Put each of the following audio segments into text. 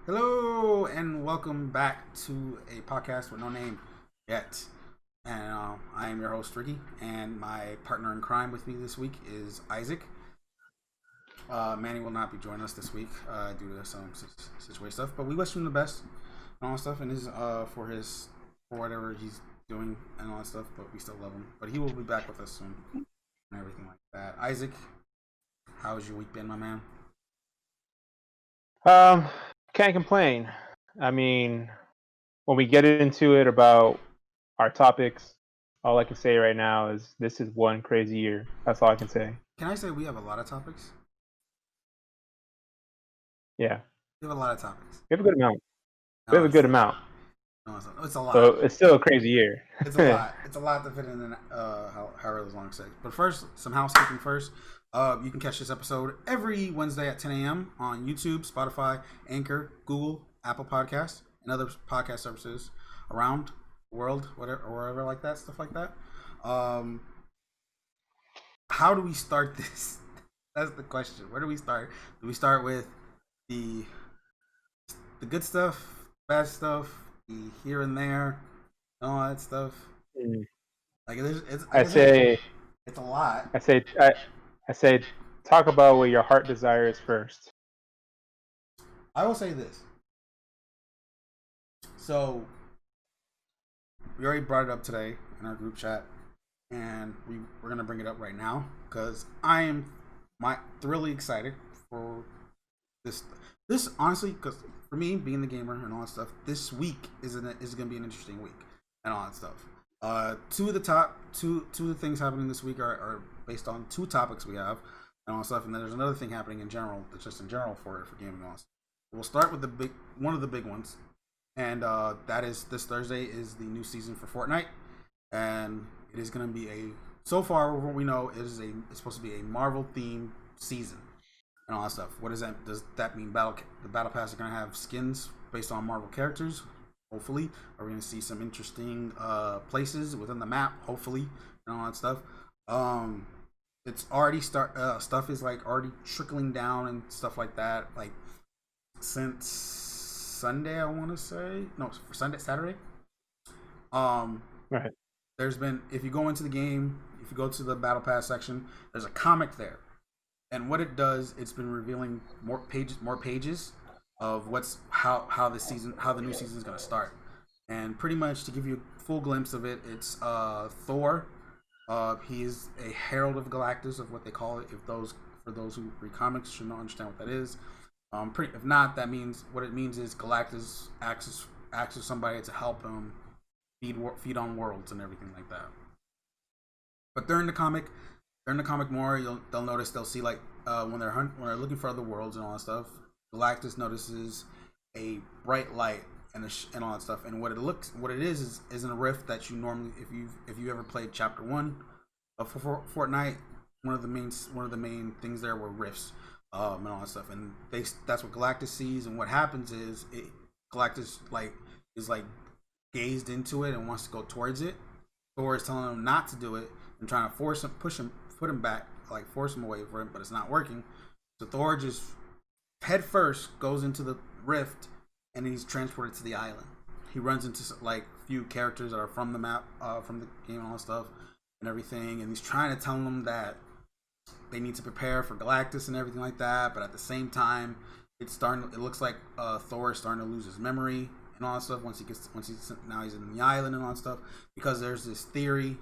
Hello and welcome back to a podcast with no name yet. And I am your host Ricky, and my partner in crime with me this week is Isaac. Manny will not be joining us this week due to some situation stuff, but we wish him the best and all that stuff, and his for whatever he's doing and all that stuff. But we still love him. But he will be back with us soon and everything like that. Isaac, how's your week been, my man? Um, can't complain. I mean, when we get into it about our topics, all I can say right now is this is one crazy year. That's all I can say. Can I say we have a lot of topics? Yeah, We have a lot of topics. we have a good amount. We No, have a good amount. no, it's a lot. So it's still a crazy year. It's a lot. It's a lot to fit in however long it's take. But first, some housekeeping first. You can catch this episode every Wednesday at 10 a.m. on YouTube, Spotify, Anchor, Google, Apple Podcasts, and other podcast services around the world, whatever, or wherever like that, stuff like that. How do we start this? That's the question. Where do we start? Do we start with the good stuff, bad stuff, the here and there, and all that stuff? Like it's a lot. I say, talk about what your heart desires first. I will say this. So we already brought it up today in our group chat, and we're gonna bring it up right now because I am thoroughly excited for this. This honestly, because for me, being the gamer and all that stuff, this week is gonna be an interesting week and all that stuff. Two of the things happening this week are based on two topics we have and all that stuff, and then there's another thing happening in general that's just in general for gaming and all that stuff. We'll start with one of the big ones, and that is this Thursday is the new season for Fortnite, and it is going to be so far what we know it's supposed to be a Marvel themed season and all that stuff. What does that mean? The battle pass are going to have skins based on Marvel characters. Hopefully, we're going to see some interesting places within the map. Hopefully, and all that stuff. It's already stuff is like already trickling down and stuff like that. Like since Sunday, I want to say Saturday. Right. There's been, if you go into the game, if you go to the battle pass section, there's a comic there, and what it does, it's been revealing more pages of how the new season is going to start, and pretty much to give you a full glimpse of it, it's Thor. He is a herald of Galactus, of what they call it. For those who read comics should not understand what that is. If not, that means what it means is Galactus acts as somebody to help him feed on worlds and everything like that. But during the comic more, they'll notice, they'll see like when they're looking for other worlds and all that stuff, Galactus notices a bright light and all that stuff. And what it is in a rift that you normally, if you ever played Chapter 1 of Fortnite, one of the main things there were rifts and all that stuff. And that's what Galactus sees. And what happens is Galactus is gazed into it and wants to go towards it. Thor is telling him not to do it and trying to put him back, like force him away from it, but it's not working. So Thor just head first goes into the rift, and he's transported to the island. He runs into like few characters that are from the map, from the game and all that stuff and everything, and he's trying to tell them that they need to prepare for Galactus and everything like that. But at the same time, it looks like Thor is starting to lose his memory and all that stuff once he's in the island and all that stuff, because there's this theory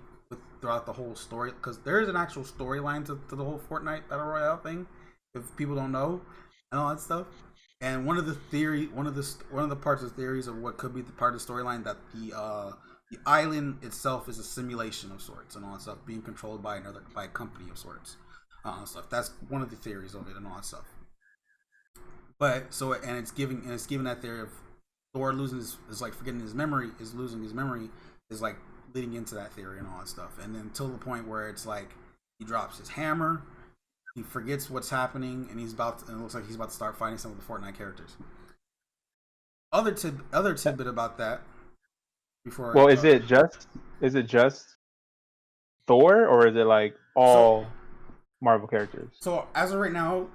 throughout the whole story, because there is an actual storyline to the whole Fortnite Battle Royale thing, if people don't know and all that stuff. And one of the parts of the theories of what could be the part of the storyline, that the island itself is a simulation of sorts and all that stuff, being controlled by a company of sorts, stuff. That's one of the theories of it and all that stuff. But it's giving that theory of Thor losing losing his memory is like leading into that theory and all that stuff. And then till the point where it's like he drops his hammer, he forgets what's happening, and it looks like he's about to start fighting some of the Fortnite characters. Other tidbit about that. Is it just Thor, or is it like all Marvel characters? So as of right now,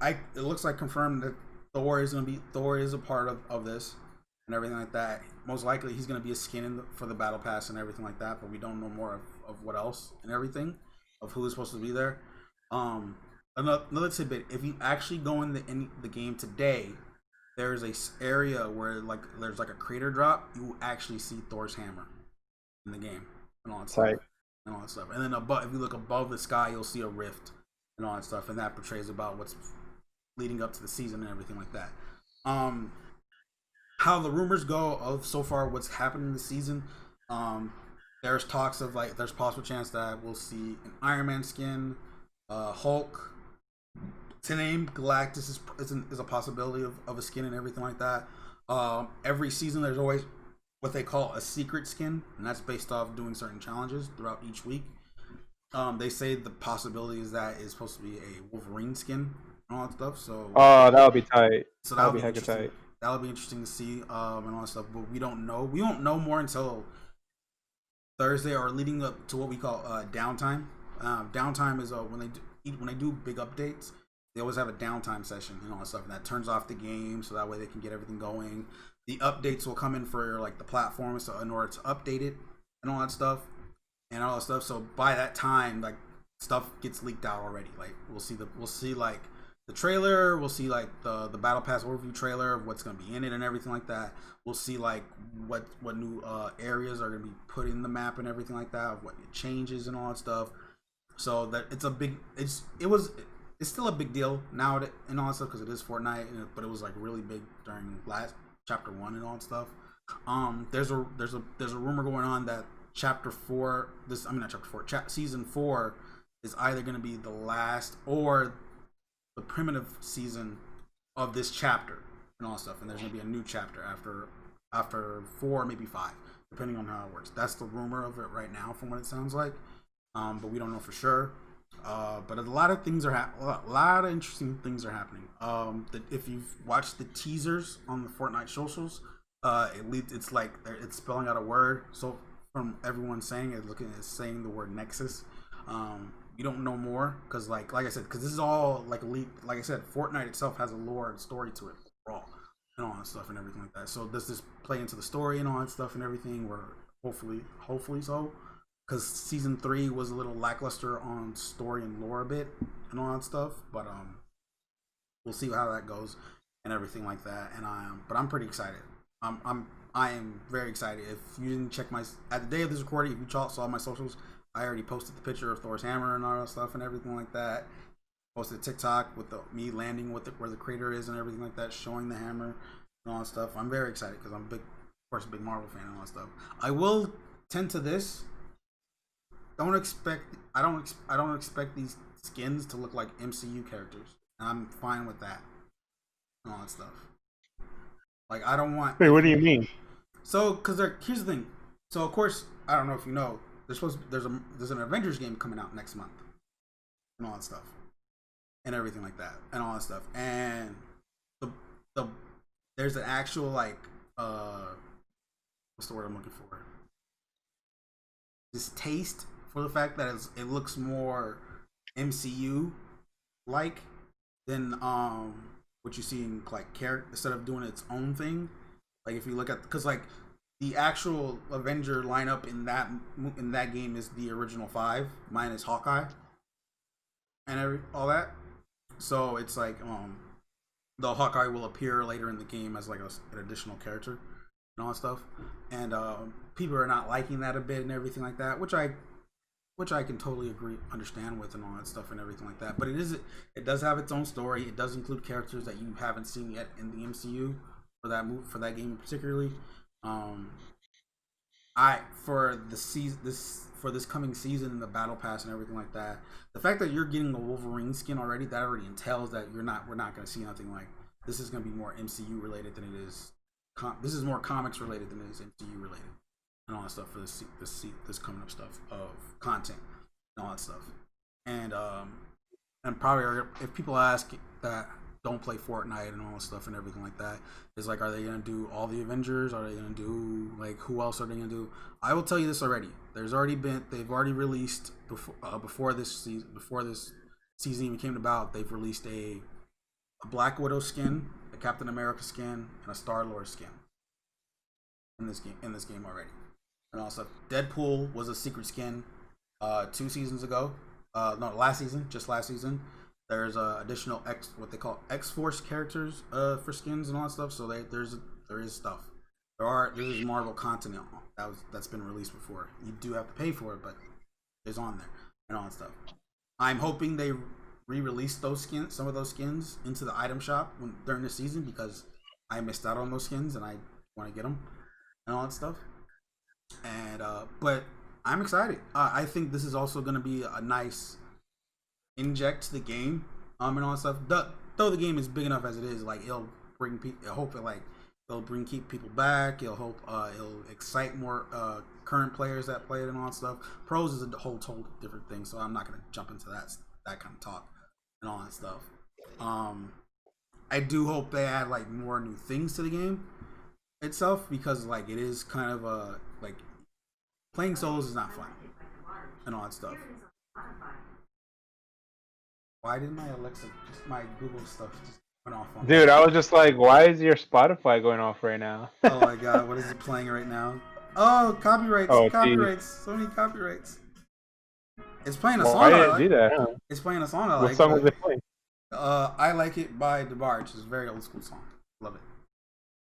it looks like confirmed that Thor is a part of this and everything like that. Most likely he's gonna be a skin for the battle pass and everything like that. But we don't know more of what else and everything of who is supposed to be there. Another tidbit: if you actually go in the game today, there's a area where there's like a crater drop. You will actually see Thor's hammer in the game and all that stuff. Right. And all that stuff. And then if you look above the sky, you'll see a rift and all that stuff, and that portrays about what's leading up to the season and everything like that. How the rumors go of so far what's happening this season, there's talks of there's possible chance that we'll see an Iron Man skin, Hulk. To name Galactus is a possibility of a skin and everything like that. Every season there's always what they call a secret skin, and that's based off doing certain challenges throughout each week. They say the possibility is that it's supposed to be a Wolverine skin and all that stuff. So that would be tight. So that would be hecka tight. That'll be interesting to see and all that stuff. But we don't know. We won't know more until Thursday or leading up to what we call downtime. Downtime is when they do big updates. They always have a downtime session and all that stuff, and that turns off the game so that way they can get everything going. The updates will come in for the platforms in order to update it and all that stuff. So by that time, stuff gets leaked out already. We'll see the trailer. We'll see the battle pass overview trailer of what's gonna be in it and everything like that. We'll see what new areas are gonna be put in the map and everything like that. What changes and all that stuff. So that it's still a big deal now and all that stuff because it is Fortnite, but it was really big during last chapter 1 and all that stuff. There's a rumor going on that season 4 is either going to be the last or the primitive season of this chapter and all that stuff, and there's going to be a new chapter after 4, maybe 5, depending on how it works. That's the rumor of it right now, from what it sounds like. But we don't know for sure. But a lot of interesting things are happening. If you've watched the teasers on the Fortnite socials, it's spelling out a word. So from everyone saying it's saying the word Nexus. You don't know more because like I said, because this is all elite. Like I said, Fortnite itself has a lore and story to it, overall, and all that stuff and everything like that. So does this play into the story and all that stuff and everything? Where hopefully so. Because season 3 was a little lackluster on story and lore a bit and all that stuff, but we'll see how that goes and everything like that. And but I'm pretty excited. I am very excited. If you didn't check at the day of this recording, if you saw my socials, I already posted the picture of Thor's hammer and all that stuff and everything like that. Posted TikTok with me landing where the crater is and everything like that, showing the hammer and all that stuff. I'm very excited because I'm a big Marvel fan and all that stuff. I will tend to this. I don't expect these skins to look like MCU characters. And I'm fine with that. And all that stuff. I don't want. Wait, what do you mean? So, here's the thing. So, of course, I don't know if you know, there's an Avengers game coming out next month, and all that stuff, and everything like that, and all that stuff, and there's an actual what's the word I'm looking for? Distaste for the fact that it looks more MCU like than what you see in character instead of doing its own thing. If you look at because the actual Avenger lineup in that game is the original 5 minus Hawkeye and all that. So it's the Hawkeye will appear later in the game as an additional character and all that stuff, and people are not liking that a bit and everything like that, which I can totally understand with and all that stuff and everything like that. But it does have its own story. It does include characters that you haven't seen yet in the MCU for that game particularly. For this coming season and the battle pass and everything like that, the fact that you're getting the Wolverine skin already, that already entails that we're not going to see nothing like this. Is going to be more MCU related than it is. This is more comics related than it is MCU related and all that stuff for this coming up stuff of content and all that stuff. And probably if people ask that don't play Fortnite and all that stuff and everything like that, is are they gonna do all the Avengers? Are they gonna do who else are they gonna do? I will tell you this already. They've already released before this season even came about. They've released a Black Widow skin, a Captain America skin and a Star-Lord skin in this game already. And also, Deadpool was a secret skin 2 seasons ago. No, last season, just last season. There's additional what they call X-Force characters for skins and all that stuff. So there is stuff. There's Marvel content that's been released before. You do have to pay for it, but it's on there and all that stuff. I'm hoping they re-release some of those skins into the item shop during the season, because I missed out on those skins and I want to get them and all that stuff. And but I'm excited. I think this is also going to be a nice inject to the game and all that stuff. Though the game is big enough as it is, like it'll bring people. I hope it'll keep people back. It'll excite more current players that play it and all that stuff. Pros is a whole total different thing, so I'm not going to jump into that kind of talk and all that stuff. I do hope they add like more new things to the game itself, because like it is kind of like playing solos is not fun and all that stuff. Why didn't my my Google stuff just went off on Dude, I was just like, why is your Spotify going off right now? Oh my god, what is it playing right now? Oh, copyrights, copyrights, so many copyrights. It's playing a song. Why did it do that? Huh? It's playing a song I like. What song was it playing? I Like It by DeBarge. It's a very old school song. Love it.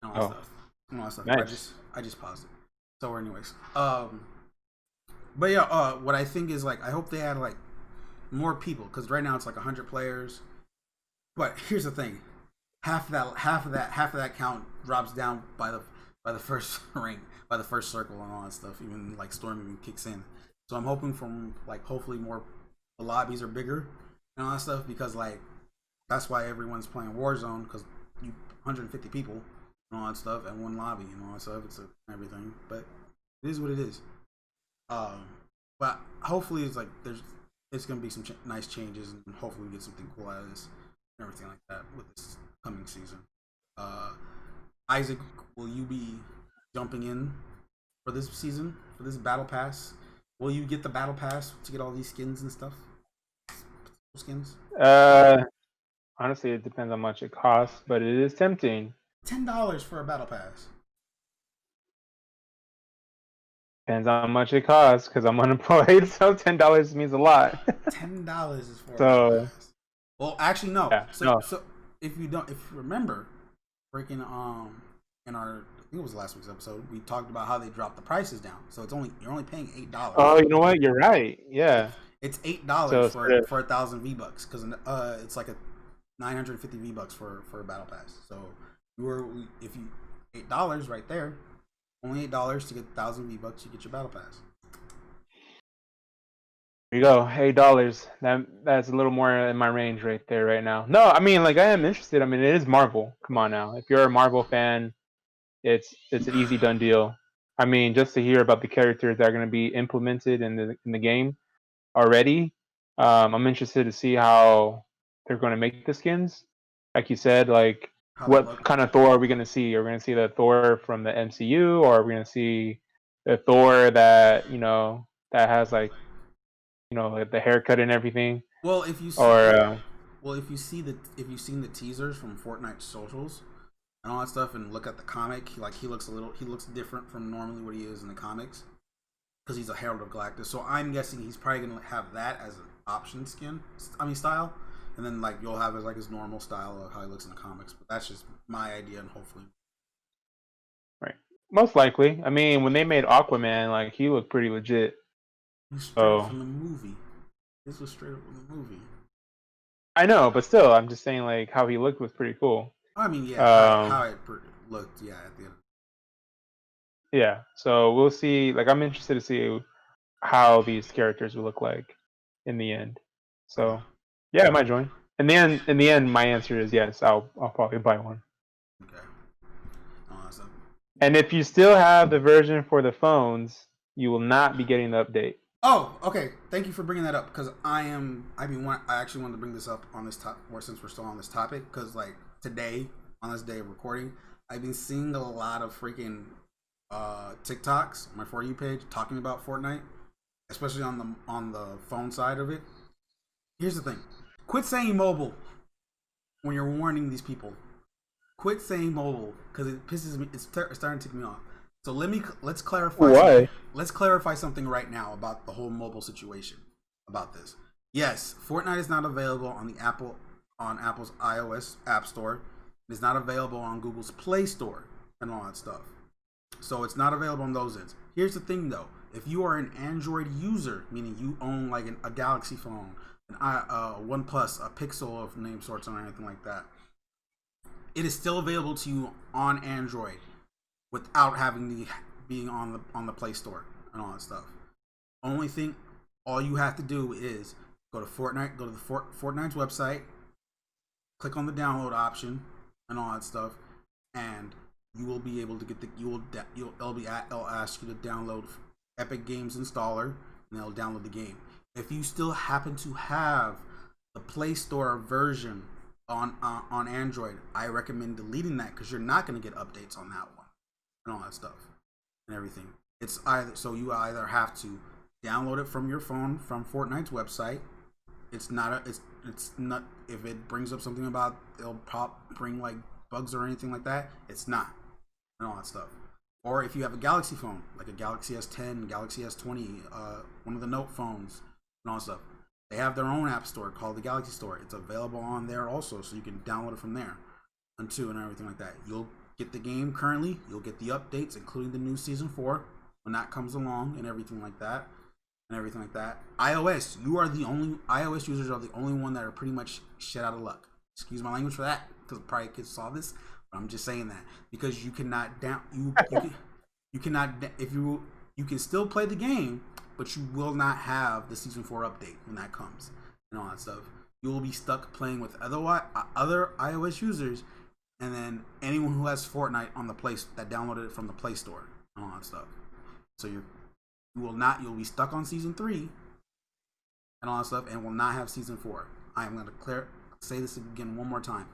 And all that stuff. And all that stuff. Nice. I just paused it. So anyways. But yeah, what I think is like I hope they add like more people, because right now it's like 100 players. But here's the thing. Half of that count drops down by the first ring, by the first circle and all that stuff. Even like Storm even kicks in. So I'm hoping hopefully more the lobbies are bigger and all that stuff, because like that's why everyone's playing Warzone, because you 150 people and all that stuff at one lobby and all that stuff. It's everything, but it is what it is. But hopefully it's gonna be some nice changes, and hopefully we get something cool out of this and everything like that with this coming season. Isaac, will you be jumping in for this season, for this battle pass? Will you get the battle pass to get all these skins and stuff? Skins? Honestly, it depends on how much it costs, but it is tempting. $10 for a battle pass. Depends on how much it costs, because I'm unemployed, so $10 means a lot. $10 is for a battle pass. Well, actually, no. Yeah, so if you remember, freaking in our, I think it was last week's episode, we talked about how they dropped the prices down. So you're only paying $8. Oh, you know what? You're right. Yeah. It's $8 for 1,000 V-Bucks, because it's like a 950 V-Bucks for a battle pass. So if you $8 right there, only $8 to get 1,000 V-Bucks, you get your battle pass. There you go, $8. That's a little more in my range right there right now. No, I mean, like, I am interested. I mean, it is Marvel. Come on now. If you're a Marvel fan, it's an easy done deal. I mean, just to hear about the characters that are going to be implemented in the game already, I'm interested to see how they're going to make the skins. Like you said, like what kind of Thor are we going to see? Are we going to see the Thor from the MCU, or are we going to see the Thor that that has like like the haircut and everything? Well, if you've seen the teasers from Fortnite socials and all that stuff, and look at the comic, he looks different from normally what he is in the comics, because he's a Herald of Galactus. So I'm guessing he's probably gonna have that as an option style, and then like you'll have his normal style of how he looks in the comics. But that's just my idea, and hopefully, right, most likely. I mean, when they made Aquaman, like he looked pretty legit. Straight from the movie. This was straight up from the movie. I know, but still, I'm just saying like how he looked was pretty cool. I mean, yeah, how it looked, yeah, at the end. Yeah, so we'll see. Like, I'm interested to see how these characters will look like in the end. So, yeah, I might join. In the end, my answer is yes. I'll probably buy one. Okay. Awesome. And if you still have the version for the phones, you will not be getting the update. Oh, okay. Thank you for bringing that up, because I actually wanted to bring this up on this topic, or since we're still on this topic, because like today, on this day of recording, I've been seeing a lot of freaking TikToks on my For You page talking about Fortnite, especially on the phone side of it. Here's the thing: quit saying mobile when you're warning these people quit saying mobile because it pisses me. It's starting to tick me off. So let's clarify. Why? Let's clarify something right now about the whole mobile situation. About this, yes, Fortnite is not available on Apple's iOS App Store. It is not available on Google's Play Store and all that stuff. So it's not available on those ends. Here's the thing, though: if you are an Android user, meaning you own like a Galaxy phone, a OnePlus, a Pixel of name sorts, or anything like that, it is still available to you on Android without having being on the Play Store and all that stuff. All you have to do is go to Fortnite, go to Fortnite's website, click on the download option and all that stuff, and you will be able to get it'll ask you to download Epic Games installer, and it'll download the game. If you still happen to have the Play Store version on Android, I recommend deleting that because you're not going to get updates on that one and all that stuff and everything. It's you either have to download it from your phone from Fortnite's website. It's not if it brings up something about it'll bring like bugs or anything like that. It's not and all that stuff. Or if you have a Galaxy phone, like a Galaxy S10, Galaxy S20, one of the Note phones and all that stuff, they have their own app store called the Galaxy Store. It's available on there also, so you can download it from there and everything like that. You'll get the game currently. You'll get the updates, including the new Season 4 when that comes along and everything like that. iOS users are the only one that are pretty much shit out of luck. Excuse my language for that, because probably kids saw this, but I'm just saying that because you cannot you can still play the game, but you will not have the Season 4 update when that comes and all that stuff. You will be stuck playing with other iOS users, and then anyone who has Fortnite on the place that downloaded it from the Play Store and all that stuff. So you'll be stuck on Season 3 and all that stuff, and will not have Season 4. I am going to say this again one more time.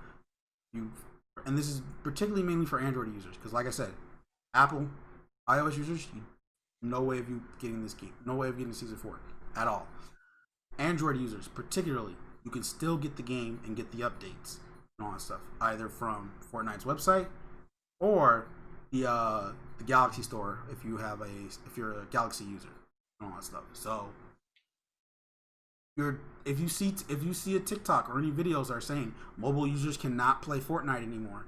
And this is particularly mainly for Android users, because like I said, Apple iOS users, no way of you getting this game, no way of getting Season 4 at all. Android users particularly, you can still get the game and get the updates and all that stuff, either from Fortnite's website or the Galaxy Store if you're a Galaxy user and all that stuff. So if you see a TikTok or any videos that are saying mobile users cannot play Fortnite anymore,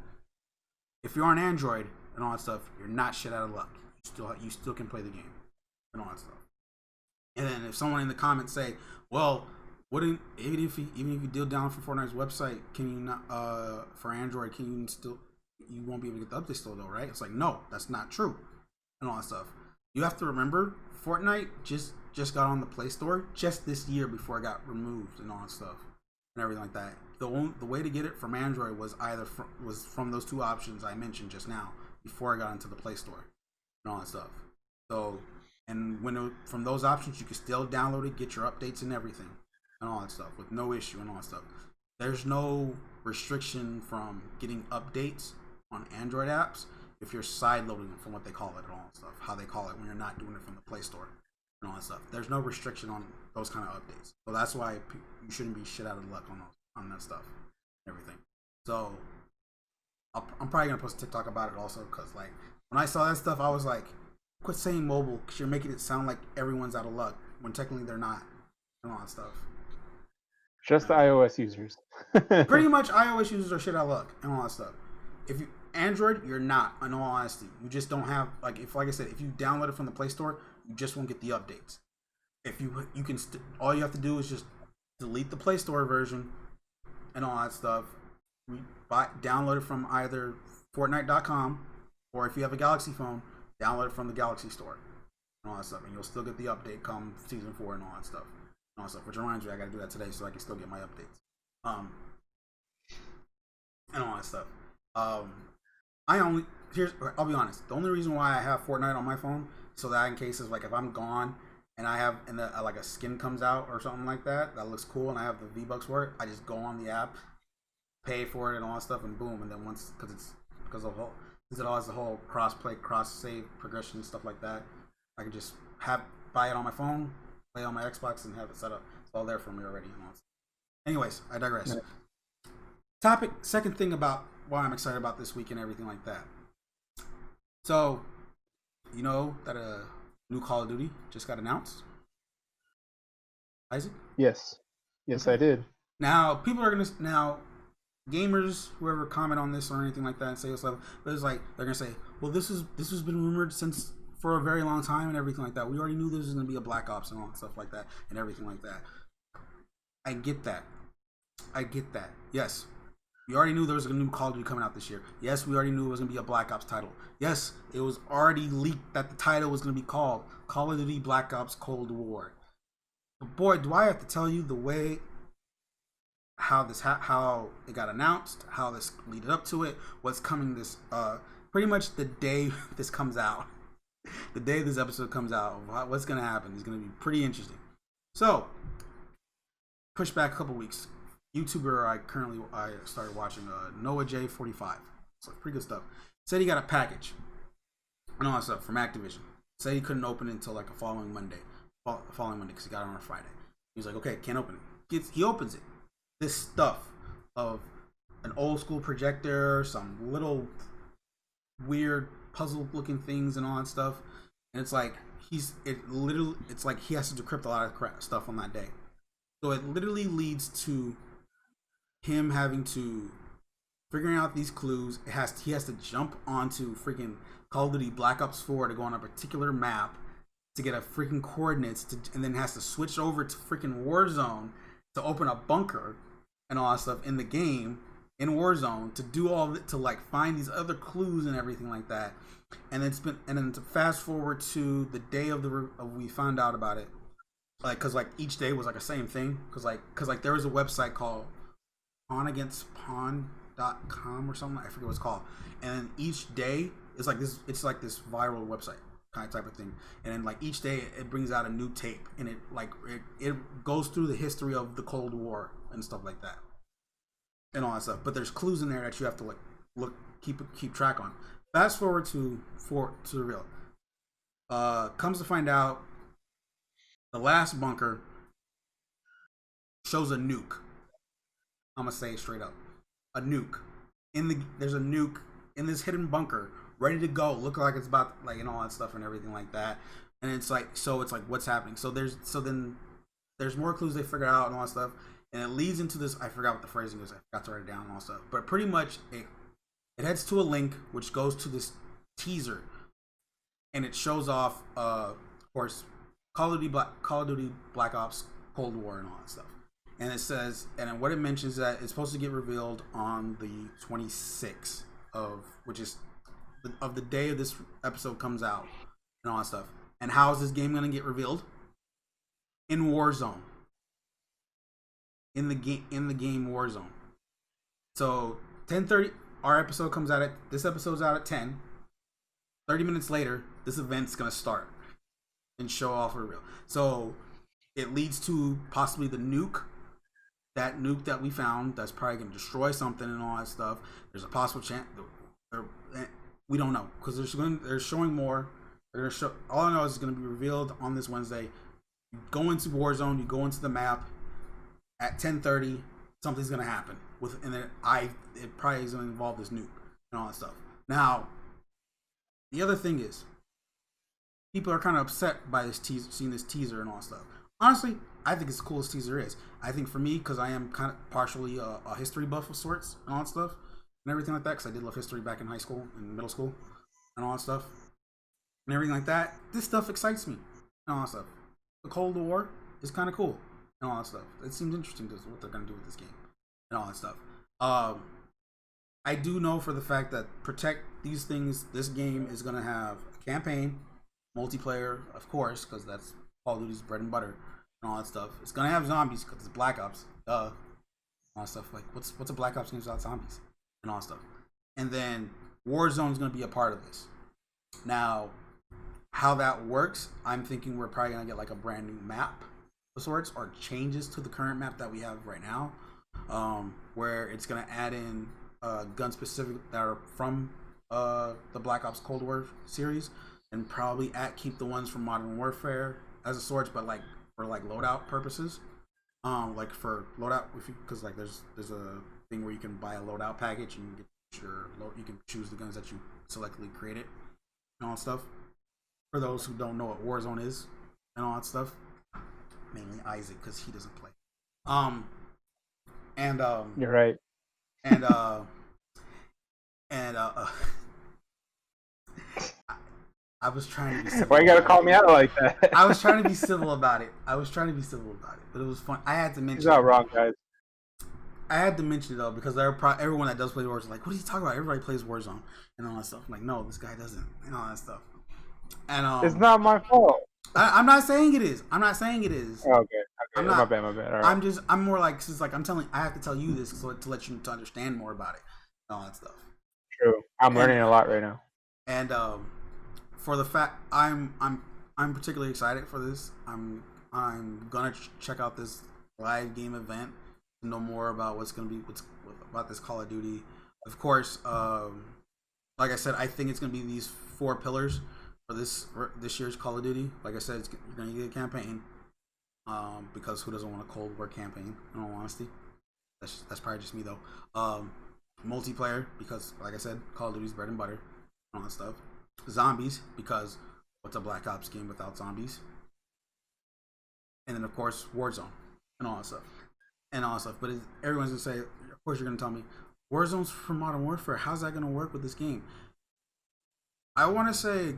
if you're on Android and all that stuff, you're not shit out of luck. You still can play the game and all that stuff. And then if someone in the comments say, well, even if you deal down for Fortnite's website, can you not for Android, you won't be able to get the update still though, right? It's like, no, that's not true and all that stuff. You have to remember, Fortnite just got on the Play Store just this year before it got removed and all that stuff and everything like that. The way to get it from Android was from those two options I mentioned just now before I got into the Play Store and all that stuff. So, and from those options, you can still download it, get your updates and everything and all that stuff with no issue and all that stuff. There's no restriction from getting updates on Android apps if you're side loading them, from what they call it and all that stuff, how they call it when you're not doing it from the Play Store and all that stuff. There's no restriction on those kind of updates. So that's why you shouldn't be shit out of luck on that stuff and everything. So I'm probably gonna post a TikTok about it also, because like when I saw that stuff, I was like, quit saying mobile, because you're making it sound like everyone's out of luck when technically they're not and all that stuff. Just the iOS users. Pretty much iOS users are shit out of luck and all that stuff. If you Android, you're not, in all honesty. You just don't have, like I said, if you download it from the Play Store, you just won't get the updates. If you can all you have to do is just delete the Play Store version and all that stuff. Download it from either Fortnite.com, or if you have a Galaxy phone, download it from the Galaxy Store and all that stuff, and you'll still get the update come Season 4 and all that stuff. Which reminds me, I gotta do that today so I can still get my updates. And all that stuff. I'll be honest. The only reason why I have Fortnite on my phone, so that in cases like if I'm gone and I have like a skin comes out or something like that looks cool, and I have the V-Bucks for it, I just go on the app, pay for it and all that stuff, and boom. And then since it all has the whole cross-play, cross-save progression and stuff like that, I can just buy it on my phone, play on my Xbox, and have it set up. It's all there for me already. Anyways, I digress. Yeah. Second thing about why I'm excited about this week and everything like that. So, you know that a new Call of Duty just got announced, Isaac? Yes. Yes, Okay. I did. Now, people are gamers, whoever comment on this or anything like that and say stuff, but it's like they're gonna say, well, this has been rumored since for a very long time and everything like that. We already knew this was gonna be a Black Ops and all that stuff like that and everything like that. I get that. Yes, we already knew there was a new Call of Duty coming out this year. Yes, we already knew it was gonna be a Black Ops title. Yes, it was already leaked that the title was gonna be called Call of Duty Black Ops Cold War. But boy, do I have to tell you the way how it got announced, how this leaded up to it, what's coming this pretty much the day this comes out, the day this episode comes out, what's gonna happen is gonna be pretty interesting. So, push back a couple weeks. YouTuber I started watching Noah J45. It's like pretty good stuff. Said he got a package and all that stuff from Activision. Said he couldn't open it until like a following Monday because he got it on a Friday. He was like, okay, can't open it. He opens it. This stuff of an old school projector, some little weird puzzle looking things and all that stuff, and it's like it's like he has to decrypt a lot of stuff on that day. So it literally leads to him having to figuring out these clues. He has to jump onto freaking Call of Duty Black Ops 4 to go on a particular map to get a freaking coordinates and then has to switch over to freaking Warzone to open a bunker and all that stuff in the game in Warzone to do all of it, to like find these other clues and everything like that. And then to fast forward to the day of we found out about it, like because like each day was like the same thing because there was a website called pawnagainstpawn.com or something, I forget what it's called, and each day is like this, it's like this viral website kind of type of thing, and then like each day it brings out a new tape and it goes through the history of the Cold War and stuff like that and all that stuff, but there's clues in there that you have to like keep track on. Fast forward to the real comes to find out the last bunker shows a nuke. I'm gonna say it straight up, a nuke there's a nuke in this hidden bunker ready to go, look like it's about like and all that stuff and everything like that. And it's like what's happening. So then there's more clues they figure out and all that stuff, and it leads into this. I forgot what the phrasing is. I forgot to write it down and all that stuff. But pretty much it heads to a link which goes to this teaser, and it shows off of course Call of Duty Black Ops Cold War and all that stuff. And it says, and then what it mentions that it's supposed to get revealed on the 26th which is of the day of this episode comes out and all that stuff. And how is this game going to get revealed? In Warzone. In the game Warzone. So 10:30, our episode comes out this episode's out at 10. 30 minutes later, this event's going to start and show off a reveal. So it leads to possibly the nuke. That nuke that we found that's probably going to destroy something and all that stuff. There's a possible chance. We don't know because they're showing more. They're going to show. All I know is it's going to be revealed on this Wednesday. You go into Warzone. You go into the map at 10:30. Something's going to happen it probably is going to involve this nuke and all that stuff. Now, the other thing is, people are kind of upset by this seeing this teaser and all that stuff. Honestly, I think it's the coolest teaser is. I think for me, because I am kind of partially a history buff of sorts and all that stuff and everything like that, because I did love history back in high school and middle school and all that stuff and everything like that, this stuff excites me and all that stuff. The Cold War is kind of cool and all that stuff. It seems interesting to what they're going to do with this game and all that stuff. I do know for the fact that protect these things, this game is going to have a campaign, multiplayer, of course, because that's Call of Duty's bread and butter and all that stuff. It's gonna have zombies because it's Black Ops. All that stuff. Like what's a Black Ops game without zombies and all that stuff. And then Warzone is gonna be a part of this. Now, how that works, I'm thinking we're probably gonna get like a brand new map of sorts or changes to the current map that we have right now, where it's gonna add in gun specific that are from the Black Ops Cold War series, and probably keep the ones from Modern Warfare as a source, but like for like loadout purposes, like for loadout, because like there's a thing where you can buy a loadout package and you get You can choose the guns that you selectively created and all that stuff. For those who don't know what Warzone is and all that stuff, mainly Isaac because he doesn't play. Um, and You're right. and uh, and I was trying to be civil. Why you gotta call me out like that? I was trying to be civil about it. But it was fun. I had to mention. He's not wrong, guys. I had to mention it though because everyone that does play Warzone is like, what are you talking about? Everybody plays Warzone and all that stuff. I'm like, no, this guy doesn't, and all that stuff. And it's not my fault. I'm not saying it is. I'm not saying it is. Okay. I'm not, my bad. All right. I'm more like, since like I have to tell you this to let you to understand more about it and all that stuff. True. I'm learning a lot right now. And for the fact I'm particularly excited for this. I'm gonna check out this live game event to know more about what's about this Call of Duty. Of course, like I said, I think it's gonna be these 4 pillars for this year's Call of Duty. Like I said, you're gonna get a campaign. Because who doesn't want a Cold War campaign? In all honesty, that's probably just me though. Multiplayer because, like I said, Call of Duty's bread and butter, and all that stuff. Zombies because what's a Black Ops game without zombies? And then of course Warzone and all that stuff. But everyone's gonna say, of course you're gonna tell me, Warzone's for Modern Warfare. How's that gonna work with this game? I want to say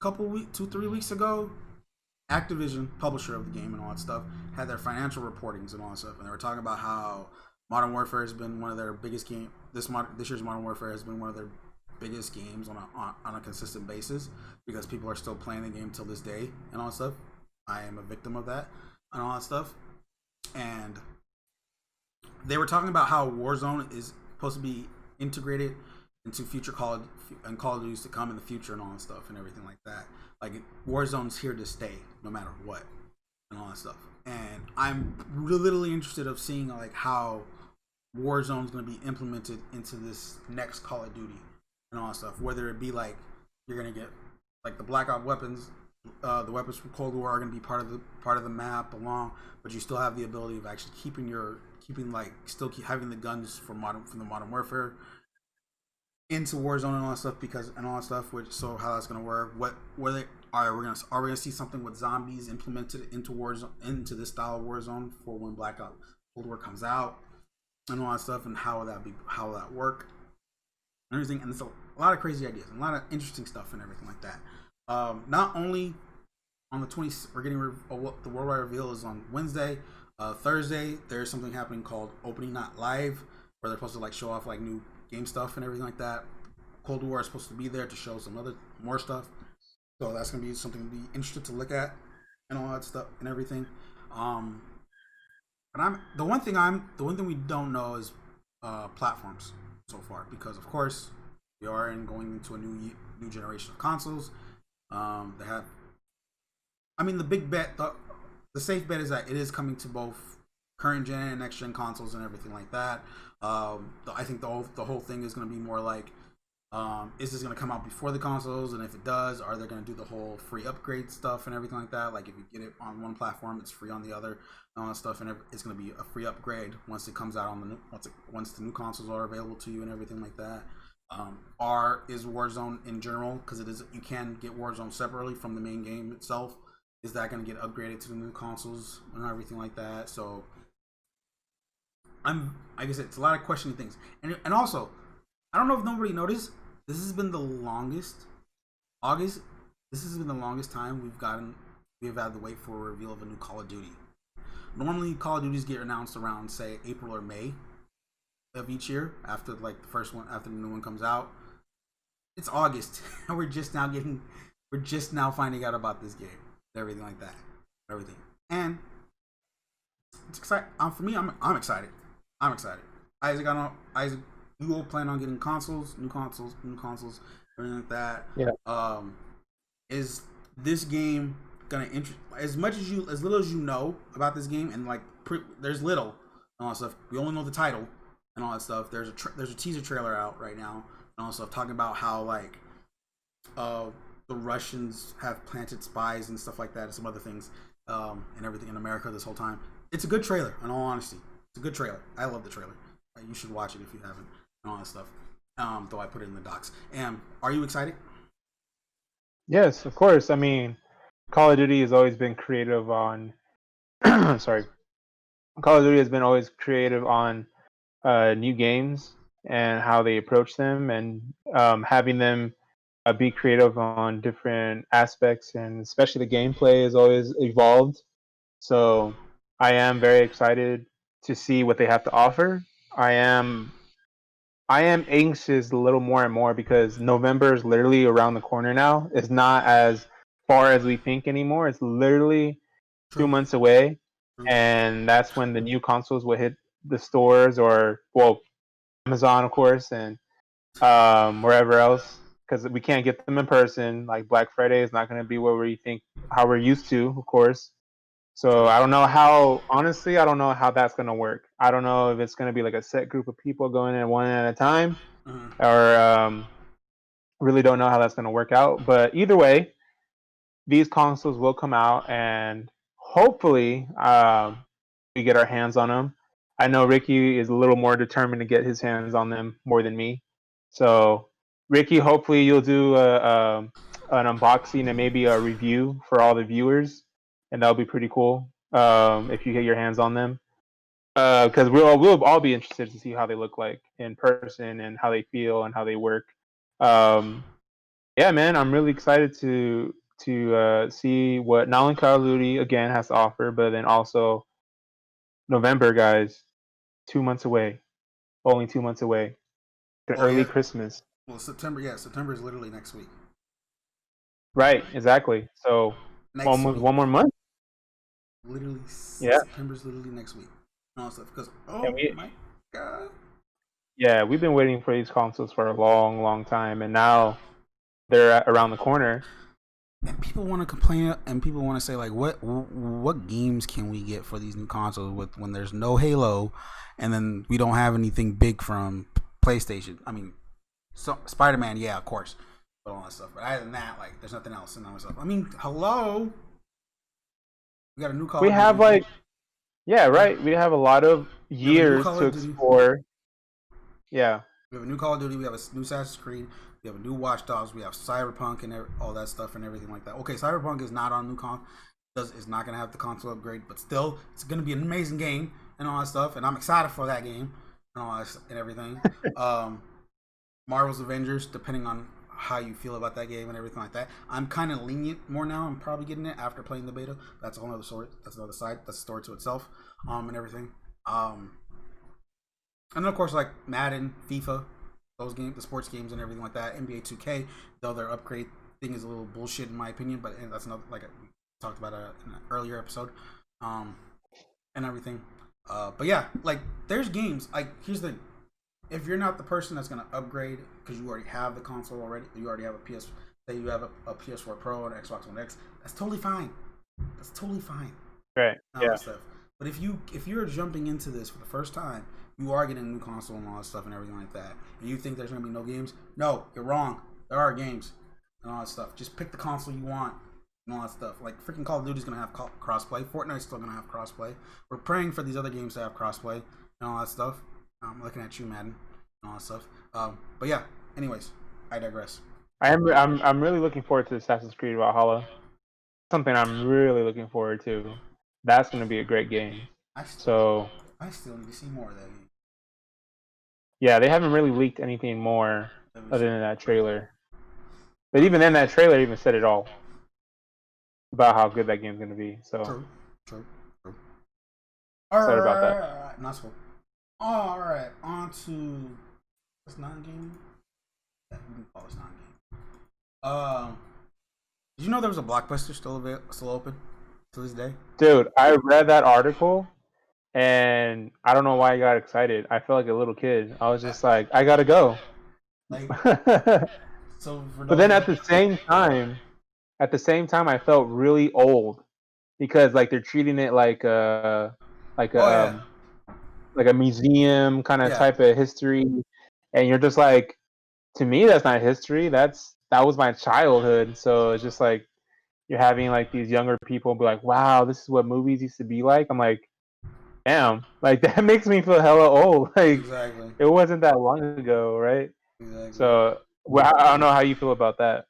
2-3 weeks ago, Activision, publisher of the game and all that stuff, had their financial reportings and all that stuff, and they were talking about how Modern Warfare has been one of their biggest game. This year's Modern Warfare has been one of their biggest games on a consistent basis because people are still playing the game till this day and all that stuff. I am a victim of that and all that stuff. And they were talking about how Warzone is supposed to be integrated into future Call of Duties to come in the future and all that stuff and everything like that. Like Warzone's here to stay no matter what and all that stuff. And I'm literally interested of seeing like how Warzone's going to be implemented into this next Call of Duty and all that stuff. Whether it be like you're going to get like the Black Ops weapons, the weapons from Cold War are going to be part of the map along, but you still have the ability of actually keeping having the guns from the Modern Warfare into Warzone and all that stuff. So how that's gonna work? Are we gonna see something with zombies implemented into Warzone, into this style of Warzone for when Black Ops Cold War comes out and all that stuff, and how will that work and everything? And it's a lot of crazy ideas and a lot of interesting stuff and everything like that. Not only on the 20th, we're getting the worldwide reveal is on Wednesday. Thursday, there's something happening called Opening Night Live, where they're supposed to like show off like new game stuff and everything like that. Cold War is supposed to be there to show some more stuff, so that's gonna be something to be interested to look at and all that stuff and everything. But the one thing we don't know is platforms so far, because of course we are going into a new generation of consoles. They have, the big bet, the safe bet is that it is coming to both current gen and next gen consoles and everything like that. I think the whole thing is going to be more like, is this going to come out before the consoles? And if it does, are they going to do the whole free upgrade stuff and everything like that? Like if you get it on one platform, it's free on the other, and all that stuff, and it's going to be a free upgrade once it comes out on once the new consoles are available to you and everything like that. Is Warzone in general, because you can get Warzone separately from the main game itself. Is that going to get upgraded to the new consoles and everything like that? So like I said, it's a lot of questioning things. And also, I don't know if nobody noticed, this has been the longest time we've had to wait for a reveal of a new Call of Duty. Normally Call of Duties get announced around, say, April or May of each year, after like the first one, after the new one comes out. It's August and we're just now finding out about this game. Everything like that. Everything. And it's exciting. For me, I'm excited. Isaac, you will plan on getting new consoles, everything like that. Yeah. Is this game gonna as little as you know about this game, and like there's little and all that stuff. We only know the title and all that stuff. There's a teaser trailer out right now and all that stuff talking about how like the Russians have planted spies and stuff like that, and some other things and everything in America this whole time. It's a good trailer, in all honesty. It's a good trailer. I love the trailer. You should watch it if you haven't, and all that stuff. Though I put it in the docs. And are you excited? Yes, of course. I mean, Call of Duty has always been creative on. Sorry, Call of Duty has been always creative on new games and how they approach them, and having them be creative on different aspects, and especially the gameplay has always evolved. So I am very excited to see what they have to offer. I am I am anxious a little more and more because November is literally around the corner now. It's not as far as we think anymore. It's literally two True. months away, True. and that's when the new consoles will hit the stores, or well, Amazon, of course, and wherever else, because we can't get them in person. Like Black Friday is not going to be what we think how we're used to, of course. So True. I don't know how. Honestly, I don't know how that's going to work. I don't know if it's going to be like a set group of people going in one at a time, Uh-huh. or really don't know how that's going to work out. But either way, these consoles will come out, and hopefully, we get our hands on them. I know Ricky is a little more determined to get his hands on them more than me. So, Ricky, hopefully you'll do an unboxing and maybe a review for all the viewers, and that'll be pretty cool if you get your hands on them. Because we'll all be interested to see how they look like in person and how they feel and how they work. Um, yeah, man, I'm really excited to see what not only Call of Duty again has to offer, but then also November, guys, 2 months away, only 2 months away, the Oh early yeah. Christmas. Well, September. Yeah, September is literally next week. Right, exactly. So Next almost week. 1 more month. Literally, Yeah, September's literally next week. And all that stuff. Because and oh my god. we've been waiting for these consoles for a long, long time, and now they're around the corner. And people want to complain, and people want to say like, what games can we get for these new consoles with when there's no Halo, and then we don't have anything big from PlayStation. I mean, so Spider-Man, yeah, of course, but all that stuff. But other than that, like, there's nothing else and all that stuff. I mean, hello, we got a new Call We of have Duty. like, yeah, We have, right. We have a lot of we have a new years Call to of Duty. explore. Yeah, We have a new Call of Duty. We have a new Assassin's Creed. We have a new Watch Dogs. We have Cyberpunk and all that stuff and everything like that. Okay, Cyberpunk is not on new is not gonna have the console upgrade, but still, it's gonna be an amazing game and all that stuff. And I'm excited for that game and all that and everything. Um, Marvel's Avengers, depending on how you feel about that game and everything like that. I'm kind of lenient more now. I'm probably getting it after playing the beta. That's a whole other story. That's another side. That's a story to itself. And everything. And then of course like Madden, FIFA, those games, the sports games and everything like that. NBA 2K, though their upgrade thing is a little bullshit in my opinion, but that's another like we talked about in an earlier episode, um, and everything. But yeah, like there's games. Like here's the thing: if you're not the person that's gonna upgrade because you already have the console already, you already have a PS, say you have a PS4 Pro and Xbox One X, that's totally fine. That's totally fine. right. And all Yeah. that stuff. But if you're jumping into this for the first time, you are getting a new console and all that stuff and everything like that, and you think there's gonna be no games, no, you're wrong. There are games and all that stuff. Just pick the console you want and all that stuff. Like freaking Call of Duty's gonna have crossplay. Fortnite's still gonna have crossplay. We're praying for these other games to have crossplay and all that stuff. I'm looking at you, Madden, and all that stuff. But yeah. Anyways, I digress. I'm really looking forward to Assassin's Creed Valhalla. Something I'm really looking forward to. That's going to be a great game. I still, So I still need to see more of that game. yeah, they haven't really leaked anything more Let me other see. than that trailer. But even then, that trailer even said it all about how good that game's going to be. So True, true, true. excited about that. Alright, not cool. Alright, on to this non-game. Yeah, we can call this non-game. Did you know there was a Blockbuster still open to this day? Dude, I read that article and I don't know why I got excited. I felt like a little kid. I was just like, I gotta go. Like, But so for those then who don't, at the same time, I felt really old because like they're treating it like oh a yeah, like a museum kind of yeah, type of history, and you're just like, to me, that's not history. That was my childhood. So it's just like you're having like these younger people be like, wow, this is what movies used to be like. I'm like, damn, like that makes me feel hella old. Like exactly, it wasn't that long ago, right? Exactly. So, well, I don't know how you feel about that.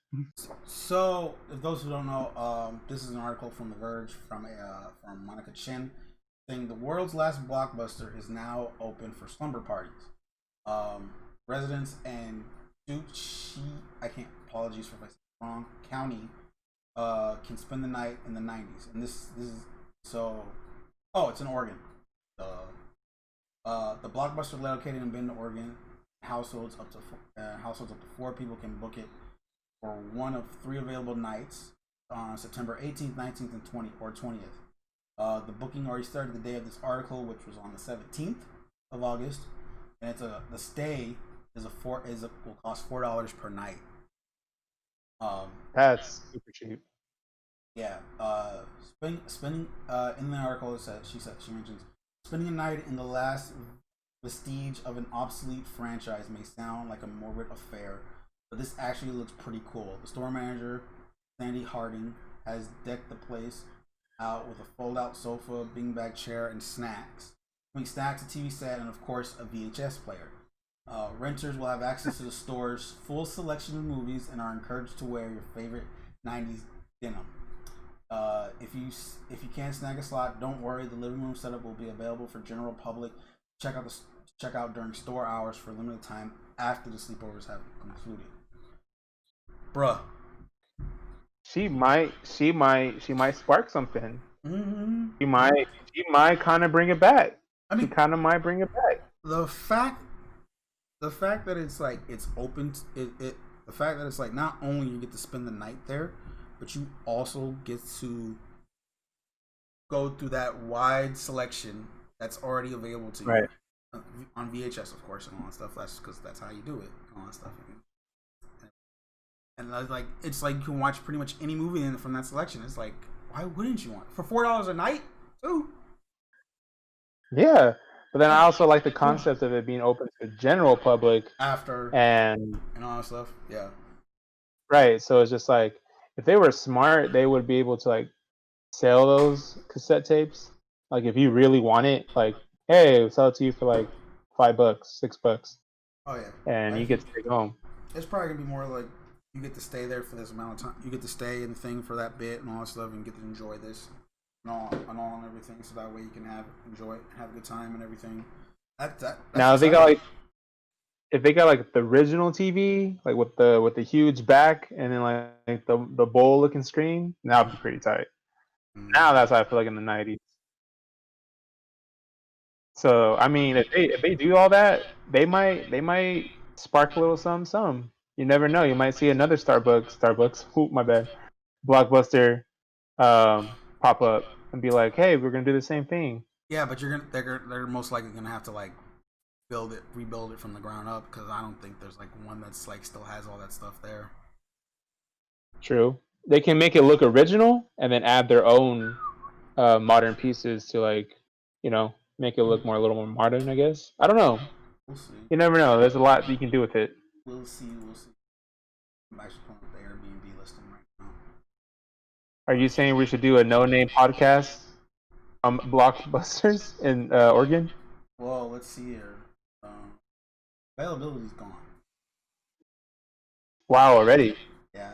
So, if those who don't know, this is an article from The Verge from Monica Chin, saying the world's last blockbuster is now open for slumber parties. Um, Residents in Duchi, I can't. Apologies for if I said it wrong. County, can spend the night in the '90s, and this is so. Oh, it's in Oregon. The blockbuster located in Bend, Oregon. Households up to four people can book it for one of three available nights on September 18th, 19th, and 20th. The booking already started the day of this article, which was on the 17th of August, and the stay will cost $4 per night. That's super cheap. Yeah. Spending in the article, she mentions spending a night in the last vestige of an obsolete franchise may sound like a morbid affair, but this actually looks pretty cool. The store manager, Sandy Harding, has decked the place out with a fold-out sofa, beanbag chair, and snacks. Snacks, a TV set, and of course a VHS player. Renters will have access to the store's full selection of movies and are encouraged to wear your favorite '90s denim. If you can't snag a slot, don't worry. The living room setup will be available for general public. Check out during store hours for a limited time after the sleepovers have concluded. Bruh. She might spark something. Mm-hmm. She might kind of bring it back. I She mean, kind of might bring it back. the fact the fact that it's like it's open it the fact that it's like not only you get to spend the night there, but you also get to go through that wide selection that's already available to you Right. on VHS, of course, and all that stuff. That's because that's how you do it, and all that stuff. And like it's like you can watch pretty much any movie from that selection. It's like, why wouldn't you want for $4 a night? Too. Yeah. But then I also like the concept of it being open to the general public After and and all that stuff. Yeah. right. So it's just like if they were smart, they would be able to like sell those cassette tapes. Like if you really want it, like, hey, we'll sell it to you for like $5, $6, Oh yeah. and you get to take it home. It's probably gonna be more like you get to stay there for this amount of time. You get to stay in the thing for that bit and all that stuff, and get to enjoy this and everything. So that way you can enjoy it, have a good time and everything. That's Now exciting. if they got like the original TV, like with the huge back and then like the bowl looking screen, that would be pretty tight. Now that's how I feel like in the '90s. So I mean, if they do all that, they might spark a little some. You never know. You might see another Starbucks. Oop, my bad. Blockbuster pop up and be like, hey, we're gonna do the same thing. Yeah, but they're most likely gonna have to like rebuild it from the ground up because I don't think there's like one that's like still has all that stuff there. True. They can make it look original and then add their own modern pieces to like, make it look a little more modern. I guess. I don't know. We'll see. You never know. There's a lot you can do with it. We'll see. We'll see. I'm actually pulling up the Airbnb listing right now. Are you saying we should do a no-name podcast on blockbusters in Oregon? Well, let's see here. Availability's gone. Wow, already. Yeah.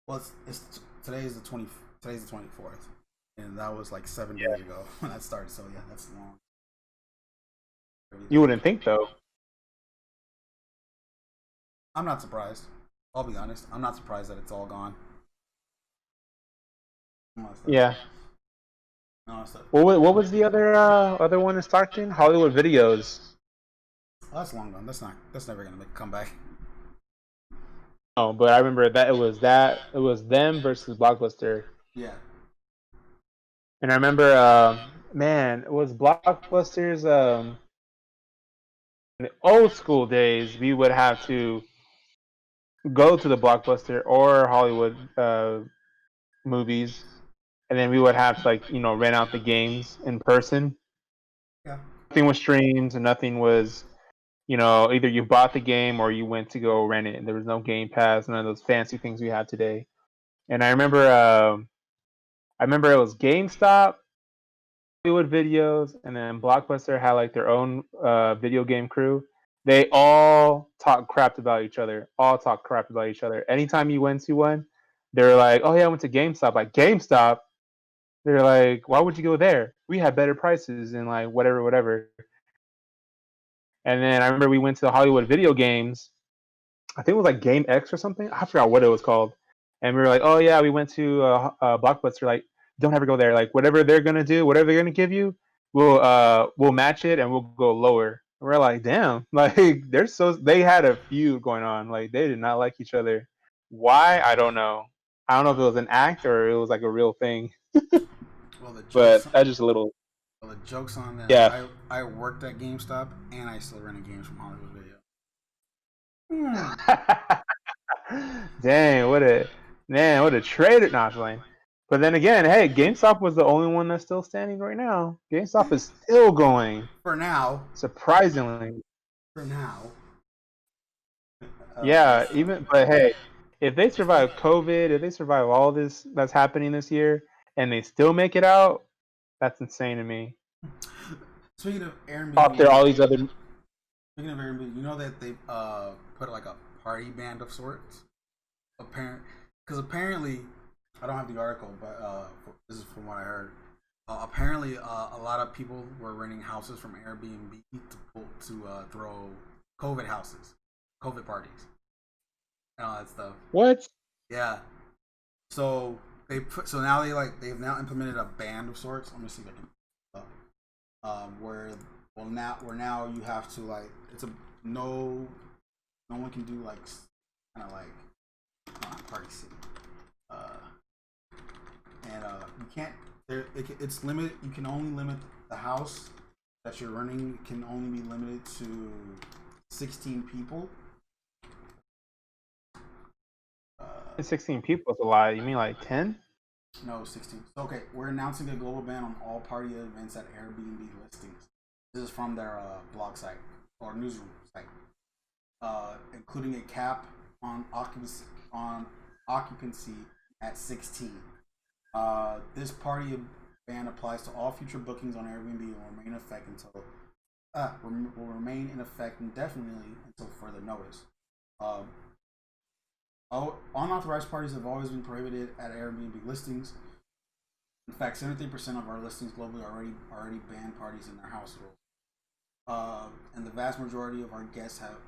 Well, it's today's the 24th, and that was like 7 days ago when that started. So yeah, that's long. You wouldn't think though. I'm not surprised. I'll be honest. I'm not surprised that it's all gone. Yeah. No, stuff. What was the other one in Stockton? Hollywood Videos. Oh, that's long gone. That's never gonna make a comeback. Oh, but I remember that it was them versus Blockbuster. Yeah. And I remember man, it was Blockbuster's in the old school days we would have to go to the Blockbuster or Hollywood movies, and then we would have to like rent out the games in person. Yeah. Nothing was streamed, and nothing was either you bought the game or you went to go rent it. And there was no Game Pass, none of those fancy things we have today. And I remember it was GameStop, Hollywood Videos, and then Blockbuster had like their own video game crew. They all talk crap about each other. All talk crap about each other. Anytime you went to one, they're like, "Oh yeah, I went to GameStop." Like GameStop, they're like, "Why would you go there? We had better prices and like whatever, whatever." And then I remember we went to the Hollywood Video Games. I think it was like Game X or something. I forgot what it was called. And we were like, "Oh yeah, we went to Blockbuster." Like, don't ever go there. Like, whatever they're gonna do, whatever they're gonna give you, we'll match it and we'll go lower. And we're like, damn, like they had a feud going on. Like they did not like each other. Why? I don't know. I don't know if it was an act or it was like a real thing. Well, the But jokes. that's just a little. Well, the jokes on that. Yeah. I worked at GameStop and I still rented games from Hollywood Video. Hmm. Dang, what a traitor! Not playing. But then again, hey, GameStop was the only one that's still standing right now. GameStop is still going, For now. surprisingly. For now. Yeah, even but hey, if they survive COVID, if they survive all this that's happening this year, and they still make it out, that's insane to me. Speaking of After Airbnb, all these other, speaking of Airbnb, you know that they put like a party band of sorts. Because apparently, I don't have the article, but this is from what I heard. Apparently, a lot of people were renting houses from Airbnb to throw COVID houses, COVID parties, and all that stuff. what? Yeah. So so now they've now implemented a ban of sorts. Let me see if I can. Where where now you have to like it's a no one can do like kind of like party city. Uh, and you can't it's limited. You can only limit the house that you're running can only be limited to 16 people. 16 people is a lot. You mean like 10? No, 16. So, okay, we're announcing a global ban on all party events at Airbnb listings. This is from their blog site or newsroom site, including a cap on occupancy at 16. This party ban applies to all future bookings on Airbnb and will remain in effect until will remain in effect indefinitely until further notice. Um, Unauthorized parties have always been prohibited at Airbnb listings. In fact, 73% of our listings globally already ban parties in their house rules. And the vast majority of our guests have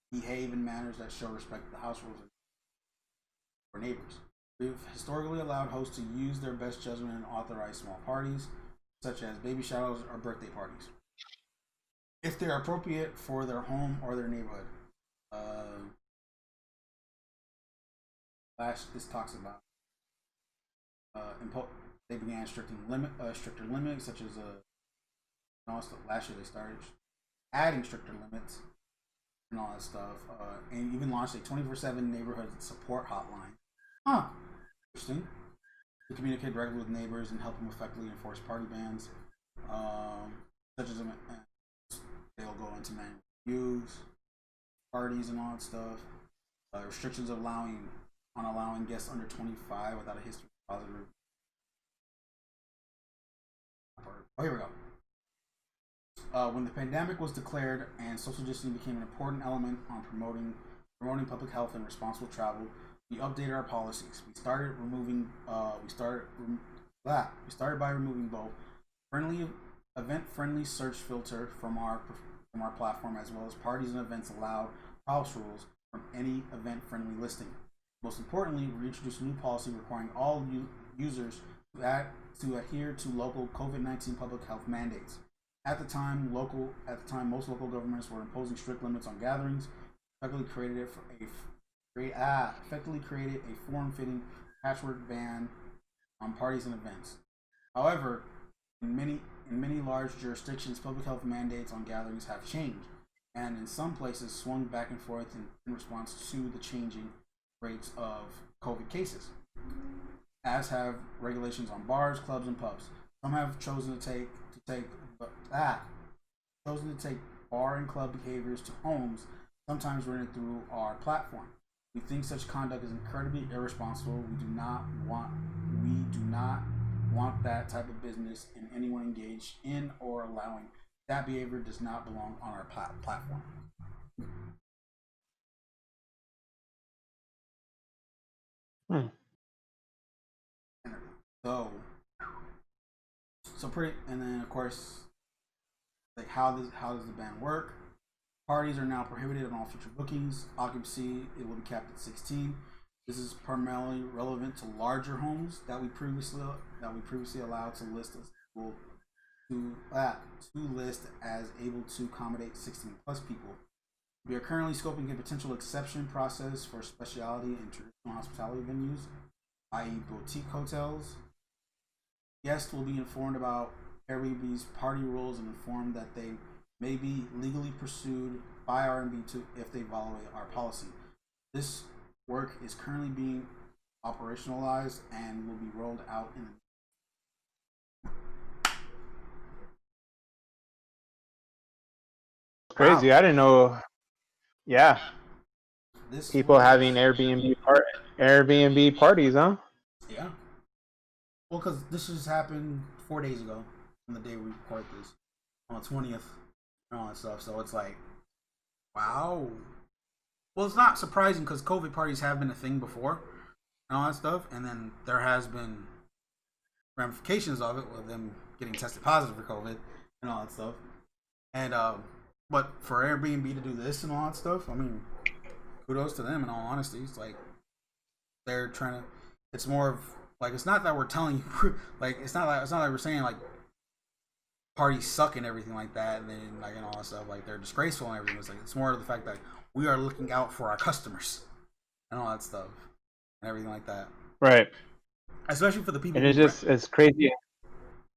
behave in manners that show respect to the house rules for neighbors. We've historically allowed hosts to use their best judgment and authorize small parties, such as baby showers or birthday parties, if they're appropriate for their home or their neighborhood. This talks about they began stricter limits, such as last year they started adding stricter limits and all that stuff, and even launched a 24/7 neighborhood support hotline. Huh, interesting. To communicate directly with neighbors and help them effectively enforce party bans, such as they'll go into manual reviews, parties and all that stuff. Restrictions on allowing guests under 25 without a history of positive. Oh, here we go. When the pandemic was declared and social distancing became an important element on promoting public health and responsible travel, we updated our policies. We started by removing both event-friendly search filter from our platform, as well as parties and events allowed house rules from any event-friendly listing. Most importantly, we introduced a new policy requiring all users to adhere to local COVID-19 public health mandates. At the time, most local governments were imposing strict limits on gatherings. Effectively created a form-fitting patchwork ban on parties and events. However, in many large jurisdictions, public health mandates on gatherings have changed, and in some places swung back and forth in response to the changing rates of COVID cases, as have regulations on bars, clubs, and pubs. Some have chosen to take bar and club behaviors to homes, sometimes rented through our platform. We think such conduct is incredibly irresponsible. We do not want that type of business in anyone engaged in or allowing that behavior does not belong on our platform. Hmm. So, so pretty, and then of course, like how does the ban work? Parties are now prohibited on all future bookings. Occupancy it will be capped at 16. This is primarily relevant to larger homes that we previously allowed to list as able to list as able to accommodate 16 plus people. We are currently scoping a potential exception process for specialty and traditional hospitality venues, i.e., boutique hotels. Guests will be informed about Airbnb's party rules and informed that they may be legally pursued by Airbnb if they violate our policy. This work is currently being operationalized and will be rolled out in wow. Crazy. I didn't know. Yeah, This people was having Airbnb parties, huh? yeah. Well, because this just happened 4 days ago, on the day we record this, on the 20th, and all that stuff. So it's like, wow. Well, it's not surprising because COVID parties have been a thing before, and all that stuff, and then there has been ramifications of it with them getting tested positive for COVID and all that stuff. And but for Airbnb to do this and all that stuff, I mean, kudos to them. In all honesty, it's like they're trying to. It's more of like it's not that we're telling you like it's not like we're saying like parties suck and everything like that, and then like and all that stuff like they're disgraceful and everything. It's more of the fact that we are looking out for our customers and all that stuff and everything like that. Right. Especially for the people And it's who just it's crazy.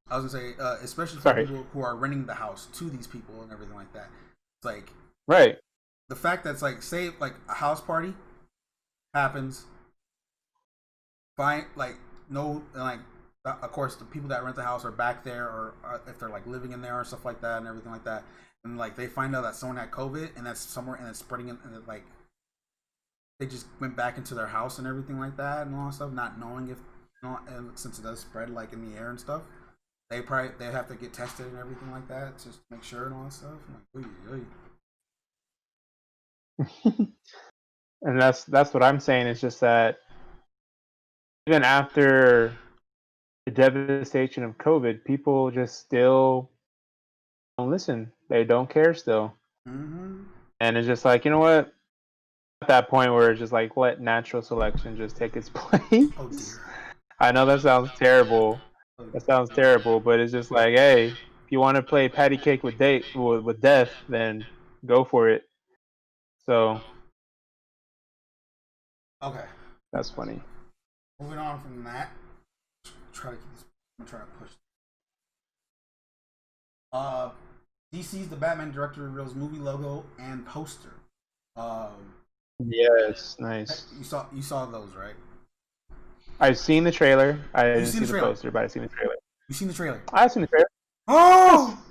I was gonna say, especially for the Sorry. people who are renting the house to these people and everything like that. It's like Right. the fact that's like, say, like a house party happens, fine, like no, like of course the people that rent the house are back there, or if they're like living in there or stuff like that and everything like that, and like they find out that someone had COVID and that's somewhere and it's spreading it, and it, like they just went back into their house and everything like that and all that stuff, not knowing if, and since it does spread like in the air and stuff. They have to get tested and everything like that just to make sure and all that stuff. I'm like, oy, oy. And that's what I'm saying. It's just that even after the devastation of COVID, people just still don't listen. They don't care still. Mm-hmm. And it's just like, you know what? At that point where it's just like let natural selection just take its Oh place. dear. I know that sounds terrible. Oh, That sounds terrible, but it's just like, hey, if you want to play patty cake with death, then go for it. So okay. that's funny. Moving on from that, try to keep this. I'm gonna try to push. Uh, DC's The Batman director reveals movie logo and poster. Um, Yes, nice. you saw those, right? I've seen the trailer. I You didn't seen see the the trailer? poster, but I've seen the trailer. You seen the trailer? I've seen the trailer. Oh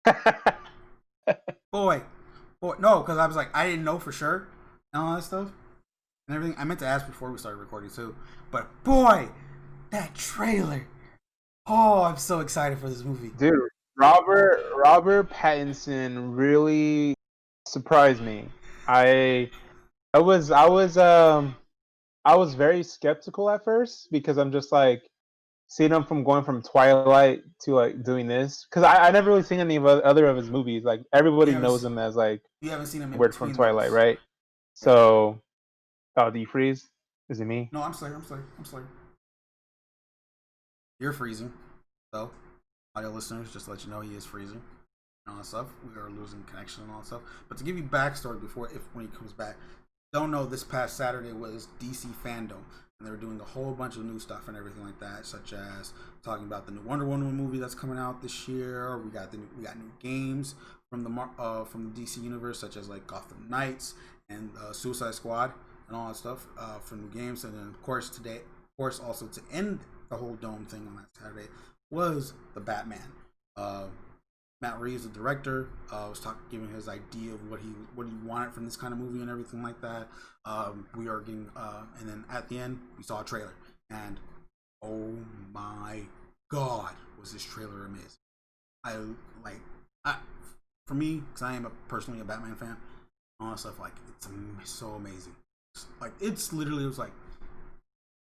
Yes. boy, no, because I was like I didn't know for sure and all that stuff and everything. I meant to ask before we started recording too, but boy, that trailer. Oh, I'm so excited for this movie. Dude, Robert Pattinson really surprised me. I I was I was um I was very skeptical at first because I'm just like seeing him from going from Twilight to like doing this because I never really seen any of other of his movies. Like You everybody haven't knows him as like you haven't seen him in Edward from between Twilight, those. right? Yeah. So, oh, do you freeze? Is it me? No, I'm sorry. I'm sorry. I'm sorry. You're freezing, though. Audio listeners, just to let you know, he is freezing and all that stuff. We are losing connection and all that stuff. But to give you backstory before, if when he comes back, don't know this past Saturday was DC fandom, and they were doing a whole bunch of new stuff and everything like that, such as talking about the new Wonder Woman movie that's coming out this year. We got new games from the DC universe, such as like Gotham Knights and Suicide Squad and all that stuff for new games. And then of course today, of course, also to end the whole dome thing on that Saturday was the Batman. Uh, Matt Reeves, the director, was giving his idea of what he wanted from this kind of movie and everything like that. We are getting, and then at the end we saw a trailer, and oh my god, was this trailer amazing! I like I for me because I am personally a Batman fan. All that stuff like it's so amazing. Like it's literally it was like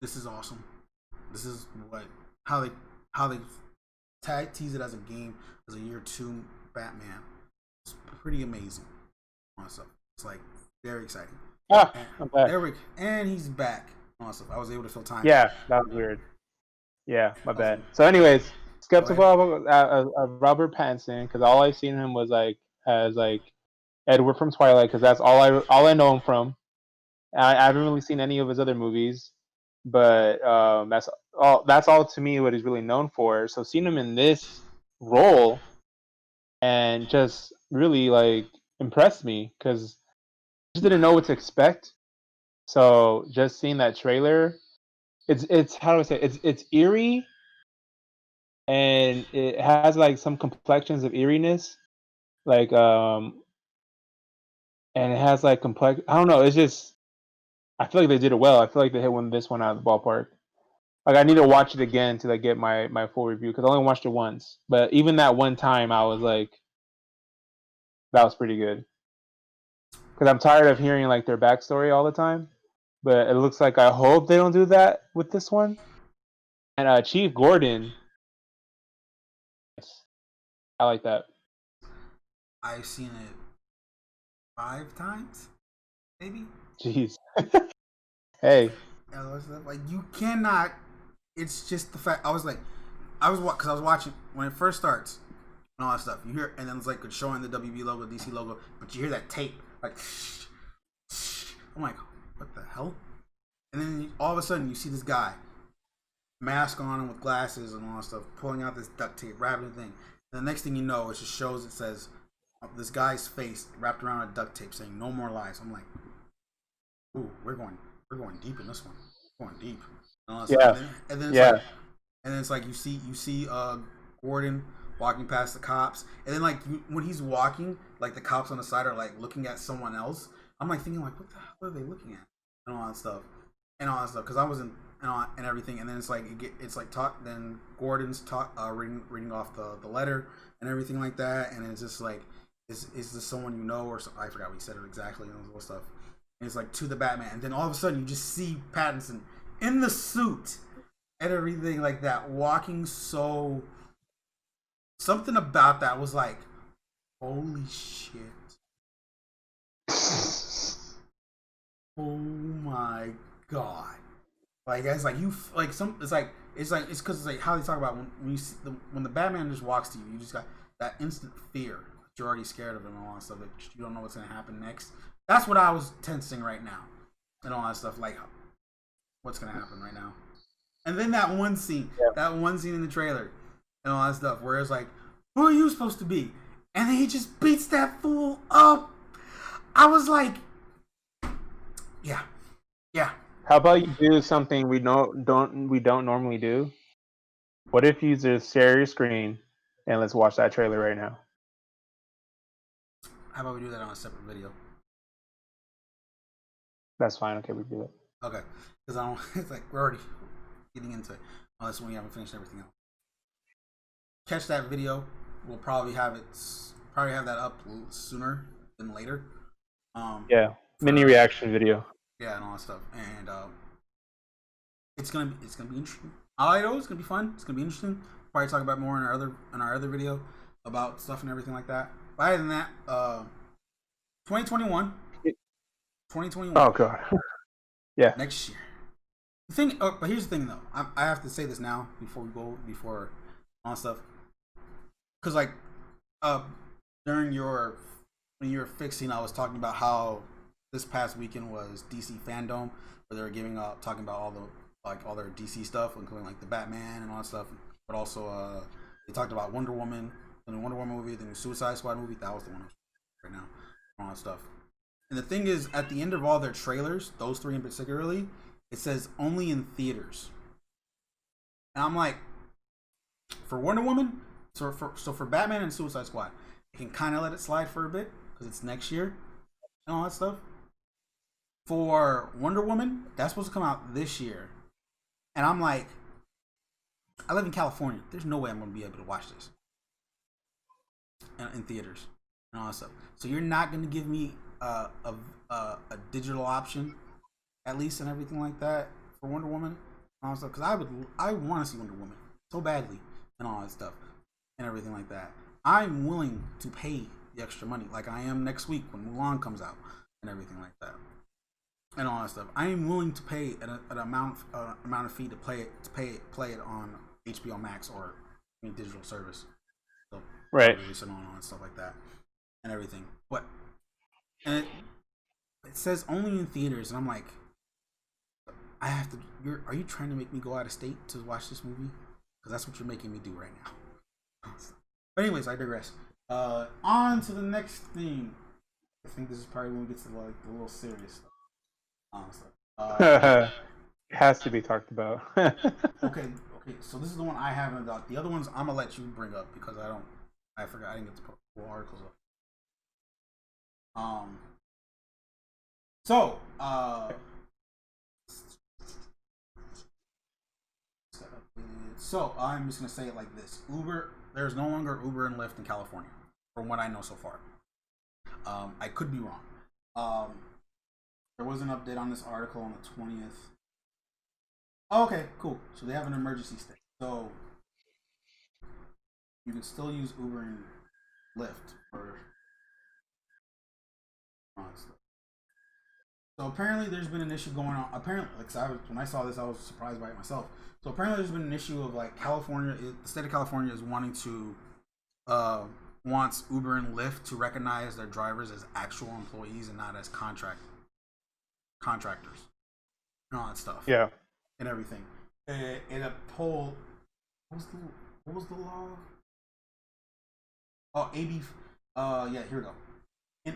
this is awesome. This is what how they tease it as a game as a year two Batman. It's pretty amazing. All that stuff. It's like very exciting. Ah, And, I'm back. there we and he's back. All that stuff. I was able to fill time. Yeah, that was weird. Yeah, my bad. Awesome. So, anyways, Go ahead. skeptical of Robert Pattinson because all I've seen him was like as like Edward from Twilight because that's all I know him from. I haven't really seen any of his other movies, but that's all to me what he's really known for. So seeing him in this role and just really like impressed me because I just didn't know what to expect. So just seeing that trailer, it's how do I say it's eerie and it has like some complexions of eeriness, like and it has like complex. I don't know. It's just I feel like they did it well. I feel like they hit this one out of the ballpark. Like I need to watch it again to like get my full review because I only watched it once. But even that one time, I was like, that was pretty good. Because I'm tired of hearing like their backstory all the time. But it looks like I hope they don't do that with this one. And Chief Gordon, I like that. I've seen it 5 times, maybe. Jeez. Hey. Like you cannot. It's just the fact. I was like, because I was watching when it first starts and all that stuff. You hear, and then it's like it's showing the WB logo, DC logo, but you hear that tape like. I'm like, what the hell? And then all of a sudden you see this guy, mask on with glasses and all that stuff, pulling out this duct tape, wrapping the thing. And the next thing you know, it just shows it says this guy's face wrapped around a duct tape saying "No more lies." I'm like, ooh, we're going deep in this one. We're going deep. And all that Yeah. stuff. And then it's Yeah. like, and then it's like you see Gordon walking past the cops, and then like when he's walking, like the cops on the side are like looking at someone else. I'm like thinking like, what the hell are they looking at? And all that stuff, because I wasn't and everything. And then it's like it's like talk. Then Gordon's reading off the letter and everything like that, and it's just like, is this someone you know or so, I forgot what he said it exactly and all this stuff. And it's like to the Batman, and then all of a sudden you just see Pattinson in the suit and everything like that, walking so. Something about that was like, holy shit. Oh my god! Like it's like you like some. It's because it's like how they talk about when you see when the Batman just walks to you, you just got that instant fear that you're already scared of him and all that stuff. That you don't know what's gonna happen next. That's what I was tensing right now, and all that stuff. Like, what's gonna happen right now? And then that one scene in the trailer, and all that stuff, where it's like, who are you supposed to be? And then he just beats that fool up. I was like, yeah. How about you do something we don't normally do? What if you just share your screen and let's watch that trailer right now? How about we do that on a separate video? That's fine. Okay, we can do it. Okay, because I don't. It's like we're already getting into it. Unless when we haven't finished everything else. Catch that video. We'll probably have that up sooner than later. Yeah, mini reaction video. Yeah, and all that stuff, and it's gonna be interesting. I know it's gonna be fun. It's gonna be interesting. Probably talk about more in our other video about stuff and everything like that. But other than that, 2021. Oh god. Yeah. Next year. The thing, but here's the thing though. I have to say this now before all stuff, because like during when you were fixing, I was talking about how this past weekend was DC Fandom, where they were talking about all their DC stuff, including like the Batman and all that stuff. But also they talked about Wonder Woman, the new Wonder Woman movie, the new Suicide Squad movie. That was the one right now, and all that stuff. And the thing is, at the end of all their trailers, those three in particularly, it says only in theaters. And I'm like, for Wonder Woman, so for Batman and Suicide Squad, you can kind of let it slide for a bit because it's next year and all that stuff. For Wonder Woman, that's supposed to come out this year, and I'm like, I live in California. There's no way I'm going to be able to watch this. in theaters and all that stuff. So you're not going to give me a digital option, at least, and everything like that for Wonder Woman and all that stuff. Because I want to see Wonder Woman so badly and all that stuff and everything like that. I'm willing to pay the extra money, like I am next week when Mulan comes out and everything like that, and all that stuff. I am willing to pay an amount of fee to play it on HBO Max or any digital service, so Right. release it on and stuff like that and everything. But and it says only in theaters, and I'm like, I have to. Are you trying to make me go out of state to watch this movie? Because that's what you're making me do right now. But anyways, I digress. On to the next thing. I think this is probably when we get to like the little serious stuff. Honestly, It has to be talked about. okay. So this is the one I haven't got. The other ones I'm gonna let you bring up because I forgot. I didn't get to put full articles up. So I'm just gonna say it like this: there's no longer Uber and Lyft in California, from what I know so far. I could be wrong. There was an update on this article on the 20th. Oh, okay, cool. So they have an emergency state. So you can still use Uber and Lyft for stuff. So apparently there's been an issue going on. Apparently, when I saw this, I was surprised by it myself. So apparently there's been an issue of like the state of California is wanting to wants Uber and Lyft to recognize their drivers as actual employees and not as contractors and all that stuff. Yeah. And everything. In a poll, what was the law? Oh, AB. Yeah, here we go.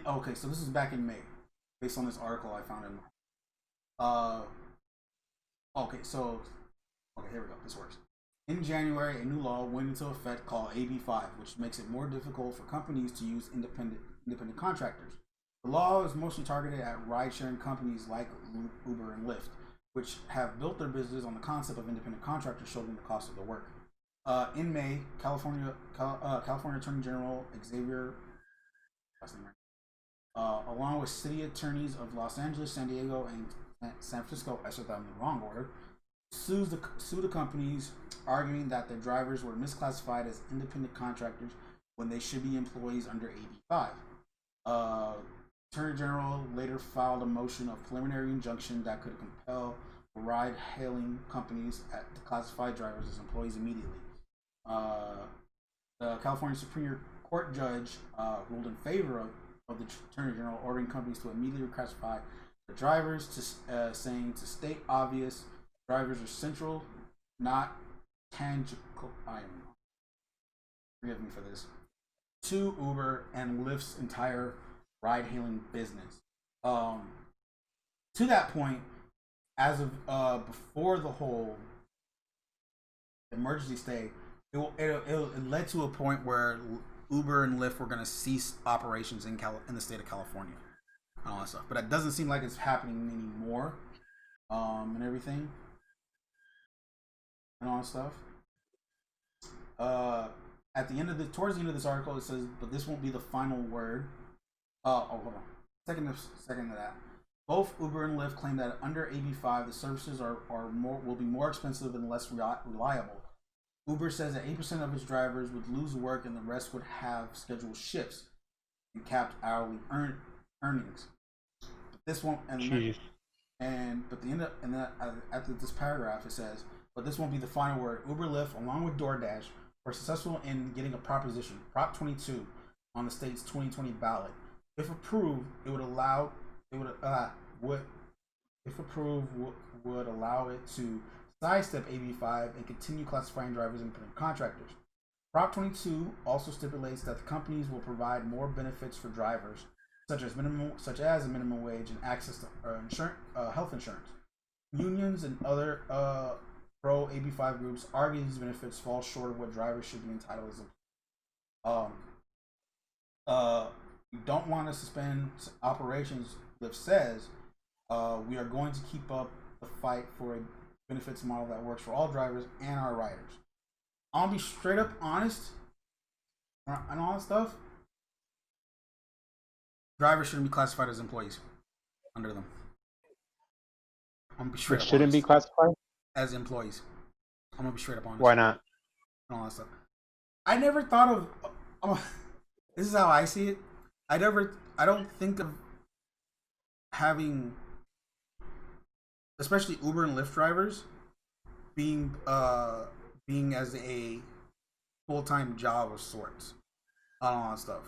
Okay, so this is back in May, based on this article I found in. Okay, here we go. This works. In January, a new law went into effect called AB5, which makes it more difficult for companies to use independent contractors. The law is mostly targeted at ride-sharing companies like Uber and Lyft, which have built their business on the concept of independent contractors shouldering the cost of their work. In May, California Attorney General Xavier, along with city attorneys of Los Angeles, San Diego, and San Francisco, I said that in the wrong order, sued the companies, arguing that their drivers were misclassified as independent contractors when they should be employees under AB5. Attorney General later filed a motion of preliminary injunction that could compel ride-hailing companies to classify drivers as employees immediately. The California Supreme Court judge ruled in favor of the Attorney General, ordering companies to immediately classify the drivers, saying to state obvious, drivers are central, not tangible. Forgive me for this. To Uber and Lyft's entire ride-hailing business. To that point, as of before the whole emergency stay, it led to a point where Uber and Lyft were going to cease operations in the state of California and all that stuff. But it doesn't seem like it's happening anymore, and everything and all that stuff. Towards the end of this article, it says, "But this won't be the final word." Hold on. Second to that. Both Uber and Lyft claim that under AB5, the services will be more expensive and less reliable. Uber says that 8% of its drivers would lose work and the rest would have scheduled shifts and capped hourly earnings. But this won't. After this paragraph, it says, "But this won't be the final word. Uber, Lyft, along with DoorDash, were successful in getting a proposition, Prop 22, on the state's 2020 ballot. If approved, would allow it to sidestep AB5 and continue classifying drivers as independent contractors. Prop 22 also stipulates that the companies will provide more benefits for drivers, such as a minimum wage and access to health insurance. Unions and other pro AB5 groups argue these benefits fall short of what drivers should be entitled as. We don't want to suspend operations," Lyft says. "We are going to keep up the fight for a benefits model that works for all drivers and our riders." I'll be straight up honest and all that stuff. Drivers shouldn't be classified as employees under them. I'm gonna be It straight up shouldn't be honest. classified. As employees, I'm gonna be straight up honest. Why not? And all that stuff. I never thought of. This is how I see it. I don't think of having, especially Uber and Lyft drivers, being being as a full time job of sorts on all that stuff,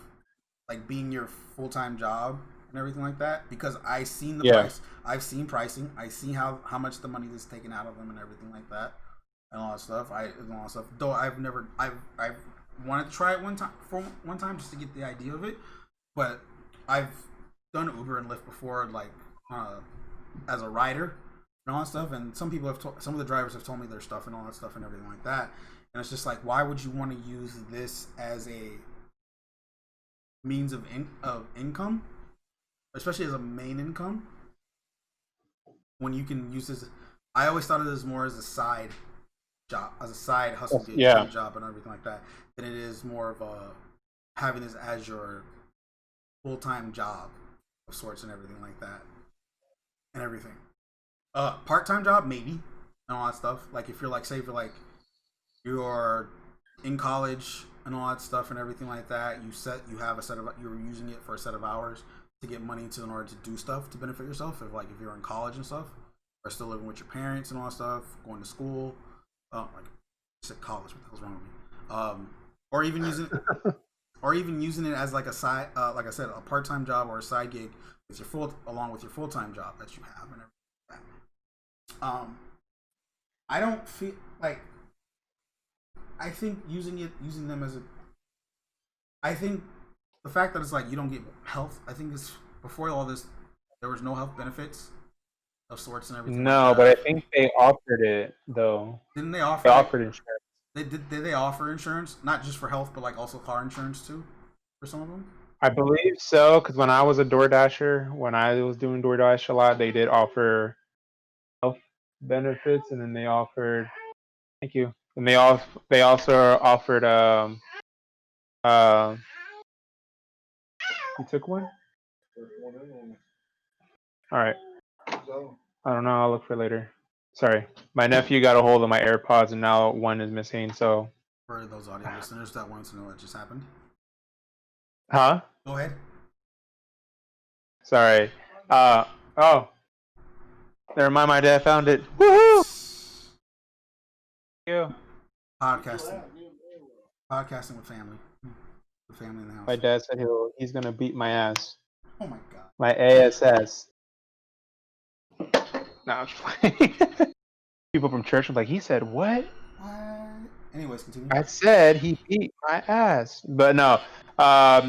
like being your full time job and everything like that. Because I've seen the Yeah. price, I've seen pricing, I see how much the money is taken out of them and everything like that, and all that stuff. Though I've wanted to try it one time just to get the idea of it, but I've done Uber and Lyft before, like uh, as a rider and all that stuff. And some of the drivers have told me their stuff and all that stuff and everything like that. And it's just like, why would you want to use this as a means of income, especially as a main income, when you can use this? I always thought of this more as a side job, as a side hustle gig, Yeah. job and everything like that, than it is more of a having this as your full time job of sorts and everything like that and everything. Part time job maybe and all that stuff. Like if you're like, say if you're in college and all that stuff and everything like that, you have a set of, you're using it for a set of hours to get money in order to do stuff to benefit yourself. If you're in college and stuff, or still living with your parents and all that stuff, going to school, like I said college, what the hell's wrong with me? Or even using it as like a side, like I said, a part time job or a side gig with along with your full time job that you have and everything like that. I don't feel like, I think using them as a, I think the fact that it's like you don't get health, I think this, before all this, there was no health benefits of sorts and everything No, like but I that. think they offered it though. Didn't they They offer it? offered insurance. Did they offer insurance, not just for health, but like also car insurance too, for some of them? I believe so, because when I was a DoorDasher, when I was doing DoorDash a lot, they did offer health benefits, and then they offered. Thank you. And they also offered uh you took one? All right. I don't know. I'll look for it later. Sorry, my nephew got a hold of my AirPods, and now one is missing. So, For those audio listeners that want to know what just happened, huh? go ahead. Sorry. Oh, never mind. My dad found it. Woohoo! You. Podcasting, podcasting with family, the family in the My house. dad said he's gonna beat my ass. Oh my god. My ASS. No, I'm just playing. People from church were like, he said what? What? Anyways, continue. I said he beat my ass. But no.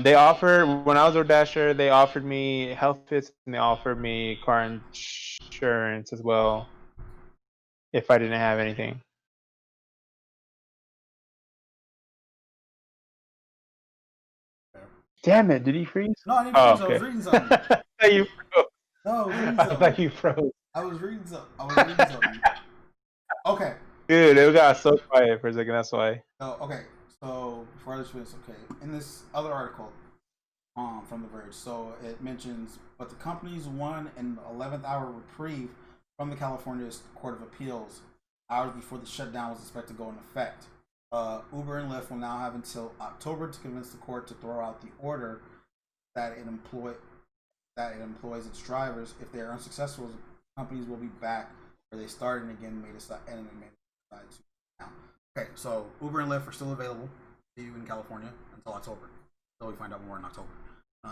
They offered, when I was a dasher, they offered me health fits and they offered me car insurance as well if I didn't have anything. Damn it, did he freeze? No, I didn't Oh, freeze. I was okay. reading something. I thought you froze. No, I was reading I something. thought you froze. I was reading something. I was reading something. Okay. Dude, it got so quiet for a second, that's why. So okay. So before I just finish, okay. In this other article, from The Verge, so it mentions, but the companies won an 11th hour reprieve from the California Court of Appeals hours before the shutdown was expected to go into effect. Uber and Lyft will now have until October to convince the court to throw out the order that it employs its drivers. If they are unsuccessful, companies will be back where they started and again made decide to now. Okay, so Uber and Lyft are still available to you in California until October. So we find out more in October.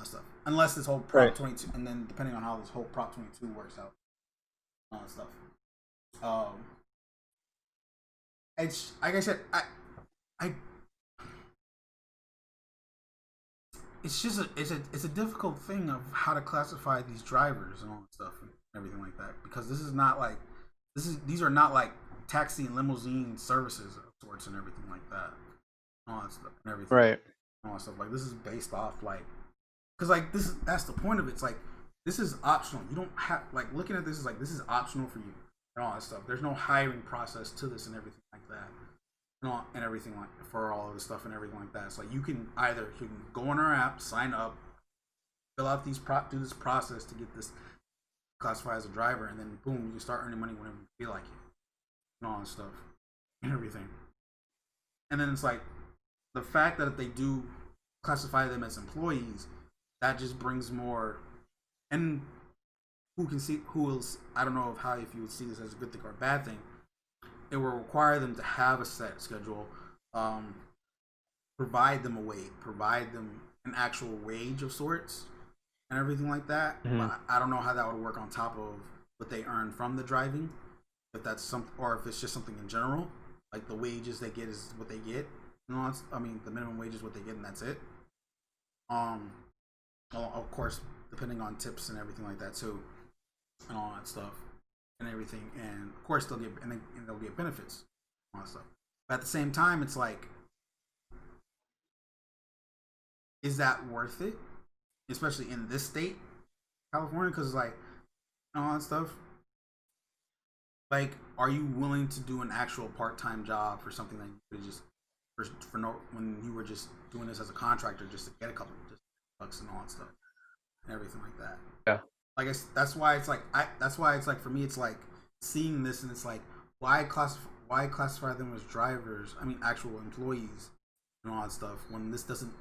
Stuff. Unless this whole Prop 22, and then depending on how this whole Prop 22 works out, stuff. It's like I said, I it's just it's a difficult thing of how to classify these drivers and all that stuff and everything like that, because these are not like taxi and limousine services of sorts and everything like that, all that stuff and everything, right? All that stuff. Like this is based off like, because like that's the point of it. It's like this is optional. You don't have, like, looking at this is like this is optional for you and all that stuff. There's no hiring process to this and everything like that. And everything like for all of this stuff and everything like that. It's like you can go on our app, sign up, fill out do this process to get this classified as a driver, and then boom, you can start earning money whenever you feel like it, and all that stuff, and everything. And then it's like the fact that they do classify them as employees, that just brings more. And who can see who else? I don't know if you would see this as a good thing or a bad thing. It will require them to have a set schedule, provide them a wage, provide them an actual wage of sorts, and everything like that. Mm-hmm. But I don't know how that would work on top of what they earn from the driving. If that's some, or if it's just something in general, like the wages they get is what they get. You know, I mean, the minimum wage is what they get, and that's it. Well, of course, depending on tips and everything like that too, and all that stuff, and everything, and of course they'll get benefits, all that stuff. But at the same time, it's like, is that worth it? Especially in this state, California, because like, and all that stuff. Like, are you willing to do an actual part-time job for something that you could just for no when you were just doing this as a contractor just to get a couple just bucks and all that stuff and everything like that? Yeah. I guess that's why it's like for me it's like seeing this and it's like why classify them as drivers? I mean actual employees and all that stuff when this doesn't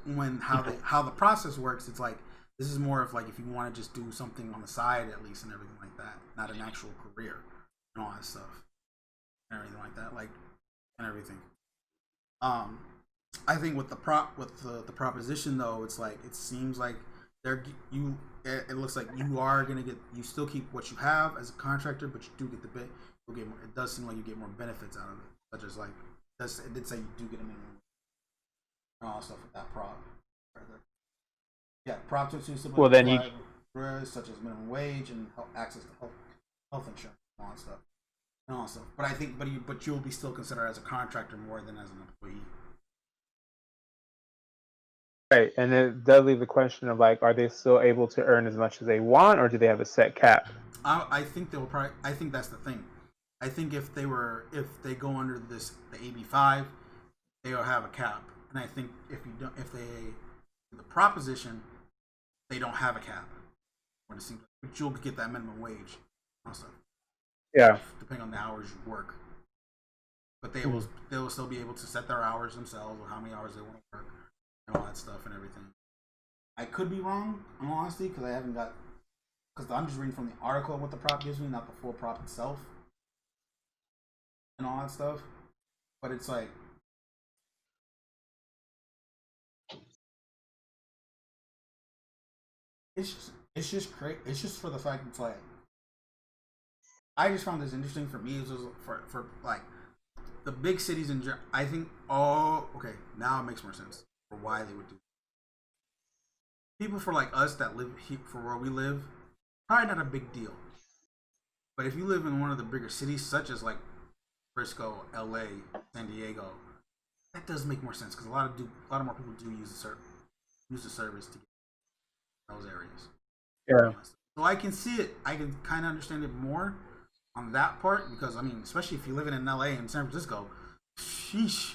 how the process works. It's like this is more of like if you want to just do something on the side at least and everything like that, not an actual career and all that stuff and everything like that, like and everything. I think with the proposition though, it's like it seems like it looks like you are gonna you still keep what you have as a contractor, but you do get the bit. You'll get more, it does seem like you get more benefits out of it, such as like it did say you do get a minimum and all that stuff with that prop right there. Yeah, prop to Well, then you such as minimum wage and access to health insurance and all that stuff. And all that stuff. But I think but you'll be still considered as a contractor more than as an employee. right, and it does leave the question of like, are they still able to earn as much as they want, or do they have a set cap? I think they'll probably. I think that's the thing. I think if they go under the AB5, they'll have a cap. And I think if the proposition, they don't have a cap. But you'll get that minimum wage, also. Yeah. Depending on the hours you work. But they will still be able to set their hours themselves or how many hours they want to work and all that stuff and everything. I could be wrong, in all honesty, because I'm just reading from the article of what the prop gives me, not the full prop itself and all that stuff. But it's like it's just great. It's just for the fact it's like I just found this interesting for me. It was for like the big cities in general. I think okay, now it makes more sense for why they would do. People for like us that live here, for where we live, probably not a big deal. But if you live in one of the bigger cities, such as like Frisco, LA, San Diego, that does make more sense because a lot more people do use the service to get those areas. Yeah. So I can see it. I can kind of understand it more on that part because I mean, especially if you're living in LA and San Francisco, sheesh,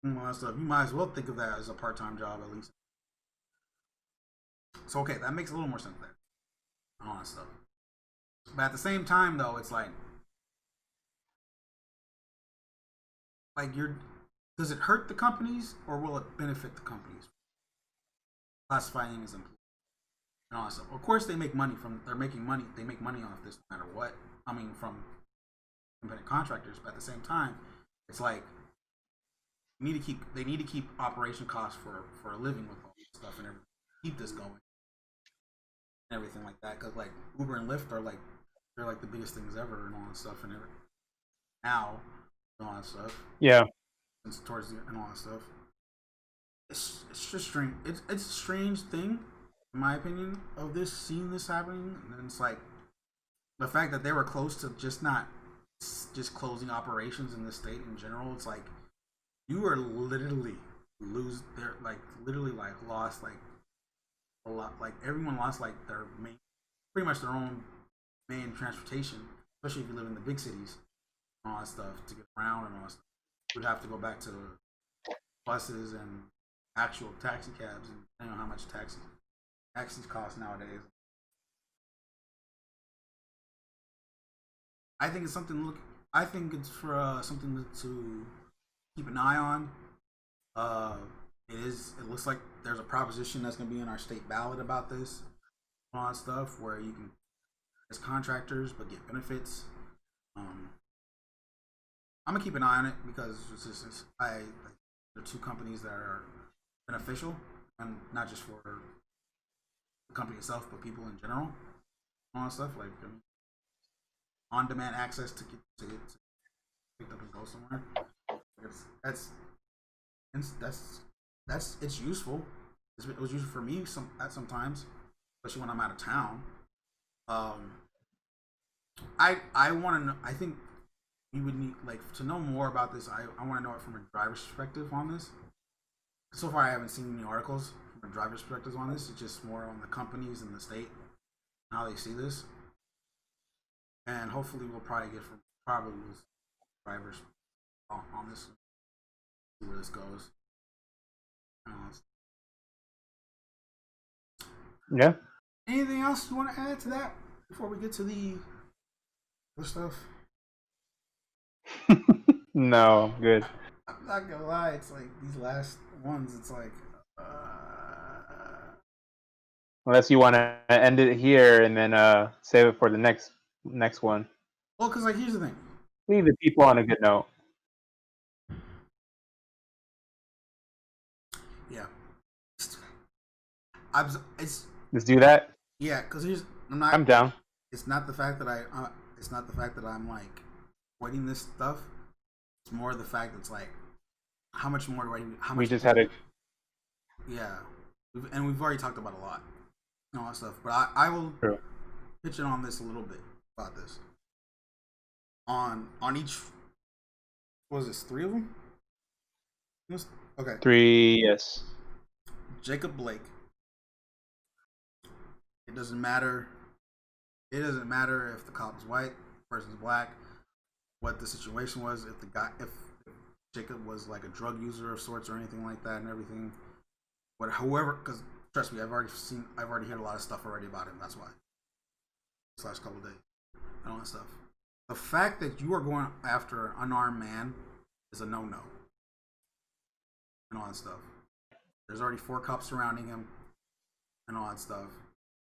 and all that stuff. You might as well think of that as a part-time job at least. So okay, that makes a little more sense there. All that stuff. But at the same time, though, it's like does it hurt the companies or will it benefit the companies? Classifying them as employees and all that stuff. Of course, they make money they're making money. They make money off this no matter what. I mean, from independent contractors. But at the same time, it's like they need to keep operation costs for a living with all this stuff and everything. Keep this going and everything like that. Because like Uber and Lyft are like they're like the biggest things ever and all that stuff and everything. Now and all that stuff. Yeah. And towards the and all that stuff. It's just strange. It's a strange thing, in my opinion, of seeing this happening. And it's like the fact that they were close to just closing operations in the state in general. It's like you are literally lost like a lot. Like everyone lost like pretty much their own main transportation, especially if you live in the big cities and all that stuff to get around and all that stuff. You'd have to go back to buses and actual taxi cabs and depending on how much taxis taxis cost nowadays. I think it's something to look. I think it's for something to keep an eye on. Uh, it is. It looks like there's a proposition that's going to be in our state ballot about this, all that stuff, where you can as contractors but get benefits. Um, I'm gonna keep an eye on it because there are two companies that are beneficial, and not just for the company itself, but people in general. All that stuff like on-demand access to get picked up and go somewhere. That's that's it's useful. It was useful for me sometimes, especially when I'm out of town. Um, I want to know. I think we would need like to know more about this. I want to know it from a driver's perspective on this. So far, I haven't seen any articles from a driver's perspective on this. It's just more on the companies and the state and how they see this. And hopefully, we'll probably get from probably drivers on this. See where this goes. Yeah. Anything else you want to add to that before we get to the other stuff? No, good. I'm not gonna lie. It's like these last ones. It's like, Unless you want to end it here and then save it for the next one. well, because like here's the thing. Leave the people on a good note. Yeah, it's Let's do that. yeah. Because here's I'm down. It's not the fact that it's not the fact that I'm like avoiding this stuff. It's more the fact that it's like, how much more do I? How much? We just had it. Yeah, we've already talked about a lot, and all that stuff. But I will pitch in on this a little bit about this. On each, what was this? 3 of them? Okay. 3, yes. Jacob Blake. It doesn't matter. It doesn't matter if the cop is white, the person's black, what the situation was, if Jacob was like a drug user of sorts or anything like that, and everything. However, because trust me, I've already heard a lot of stuff already about him. That's why. This last couple of days, and all that stuff. The fact that you are going after an unarmed man is a no-no, and all that stuff. There's already 4 cops surrounding him, and all that stuff.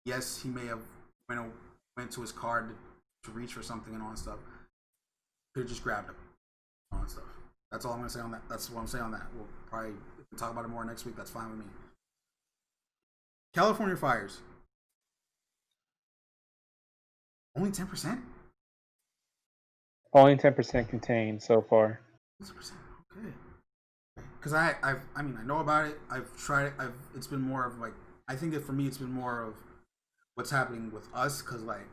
Yes, he may have went to his car to reach for something and all that stuff. Could have just grabbed him, and all that stuff. That's all I'm gonna say on that. That's what I'm saying on that. We'll probably talk about it more next week. That's fine with me. California fires. Only 10%. Only 10% contained so far. 10%. Okay. Because I know about it. I've tried it. It's been more of like, I think that for me it's been more of what's happening with us, because like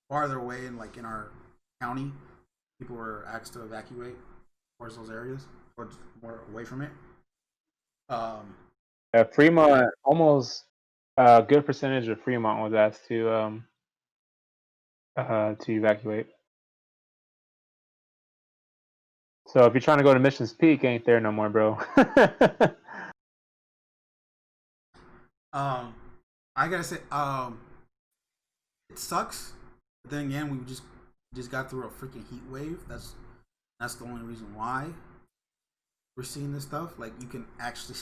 farther away in our county, people were asked to evacuate towards those areas or more away from it. Fremont, almost a good percentage of Fremont was asked to evacuate. So if you're trying to go to Missions Peak, ain't there no more, bro. I gotta say, it sucks. But then again, we just got through a freaking heat wave. That's the only reason why we're seeing this stuff. Like, you can actually,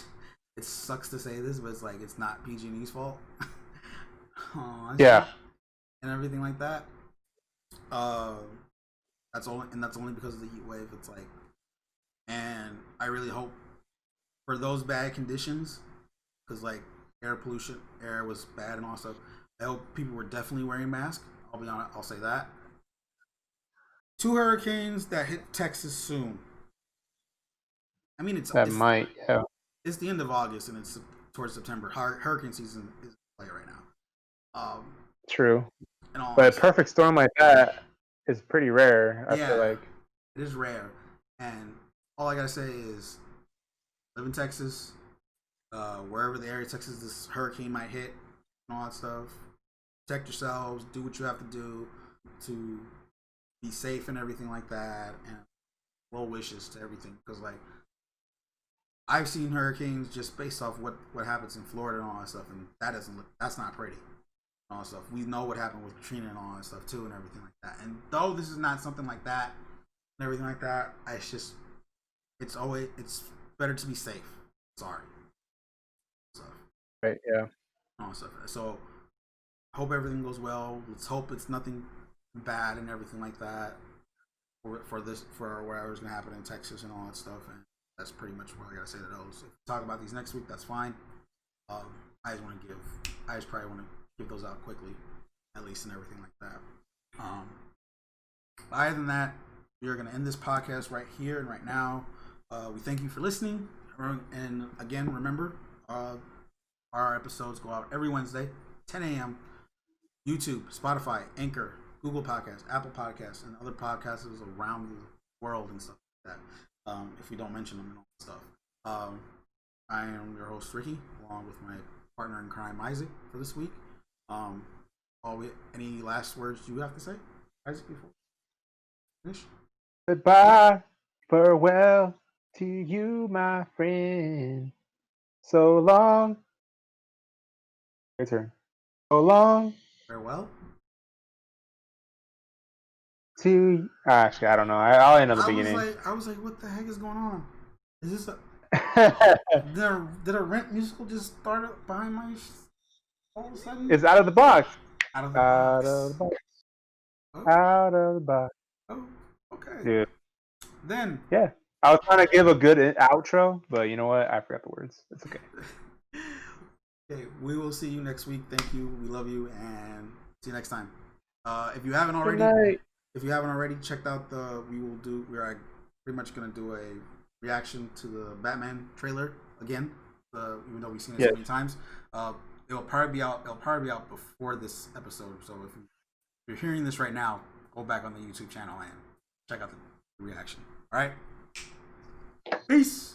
it sucks to say this, but it's like it's not PG&E's fault. Yeah. And everything like that. That's only because of the heat wave. It's like, and I really hope for those bad conditions, because like air was bad and all stuff. I hope people were definitely wearing masks. I'll be honest. I'll say that. 2 hurricanes that hit Texas soon. I mean, it's the end of August and it's towards September. Hurricane season is in play right now. True. But a perfect storm like that is pretty rare. I feel like it is rare. And all I gotta say is, live in Texas, wherever the area of Texas this hurricane might hit, and all that stuff. Protect yourselves. Do what you have to do to be safe and everything like that. And well wishes to everything, because like I've seen hurricanes just based off what happens in Florida and all that stuff, and that's not pretty. And all that stuff. We know what happened with Katrina and all that stuff too, and everything like that. And though this is not something like that and everything like that, it's better to be safe. Sorry. So, Right. Yeah. all that stuff. So hope everything goes well. Let's hope it's nothing bad and everything like that for whatever's gonna happen in Texas and all that stuff. And that's pretty much what I gotta say to those. If we talk about these next week, that's fine. I just probably want to give those out quickly, at least, and everything like that. Other than that, we are gonna end this podcast right here and right now. We thank you for listening, and again, remember, our episodes go out every Wednesday, 10 a.m. YouTube, Spotify, Anchor, Google Podcasts, Apple Podcasts, and other podcasts around the world and stuff like that. If we don't mention them and all that stuff. I am your host, Ricky, along with my partner in crime, Isaac, for this week. Any last words you have to say, Isaac, before we finish? Goodbye, farewell to you, my friend. So long. Your turn. So long. Farewell. To actually, I don't know. I'll end at the beginning. I was like, what the heck is going on? Is this a did a Rent musical just start behind my all of a sudden? It's out of the box. Out of the box. Oh. Out of the box. Oh, okay. Dude. Then. Yeah. I was trying to give a good outro, but you know what? I forgot the words. It's okay. Okay, we will see you next week. Thank you. We love you, and see you next time. If you haven't already checked out we're pretty much gonna do a reaction to the Batman trailer again. Even though we've seen it so many times, it'll probably be out before this episode. So if you're hearing this right now, go back on the YouTube channel and check out the reaction. All right, peace.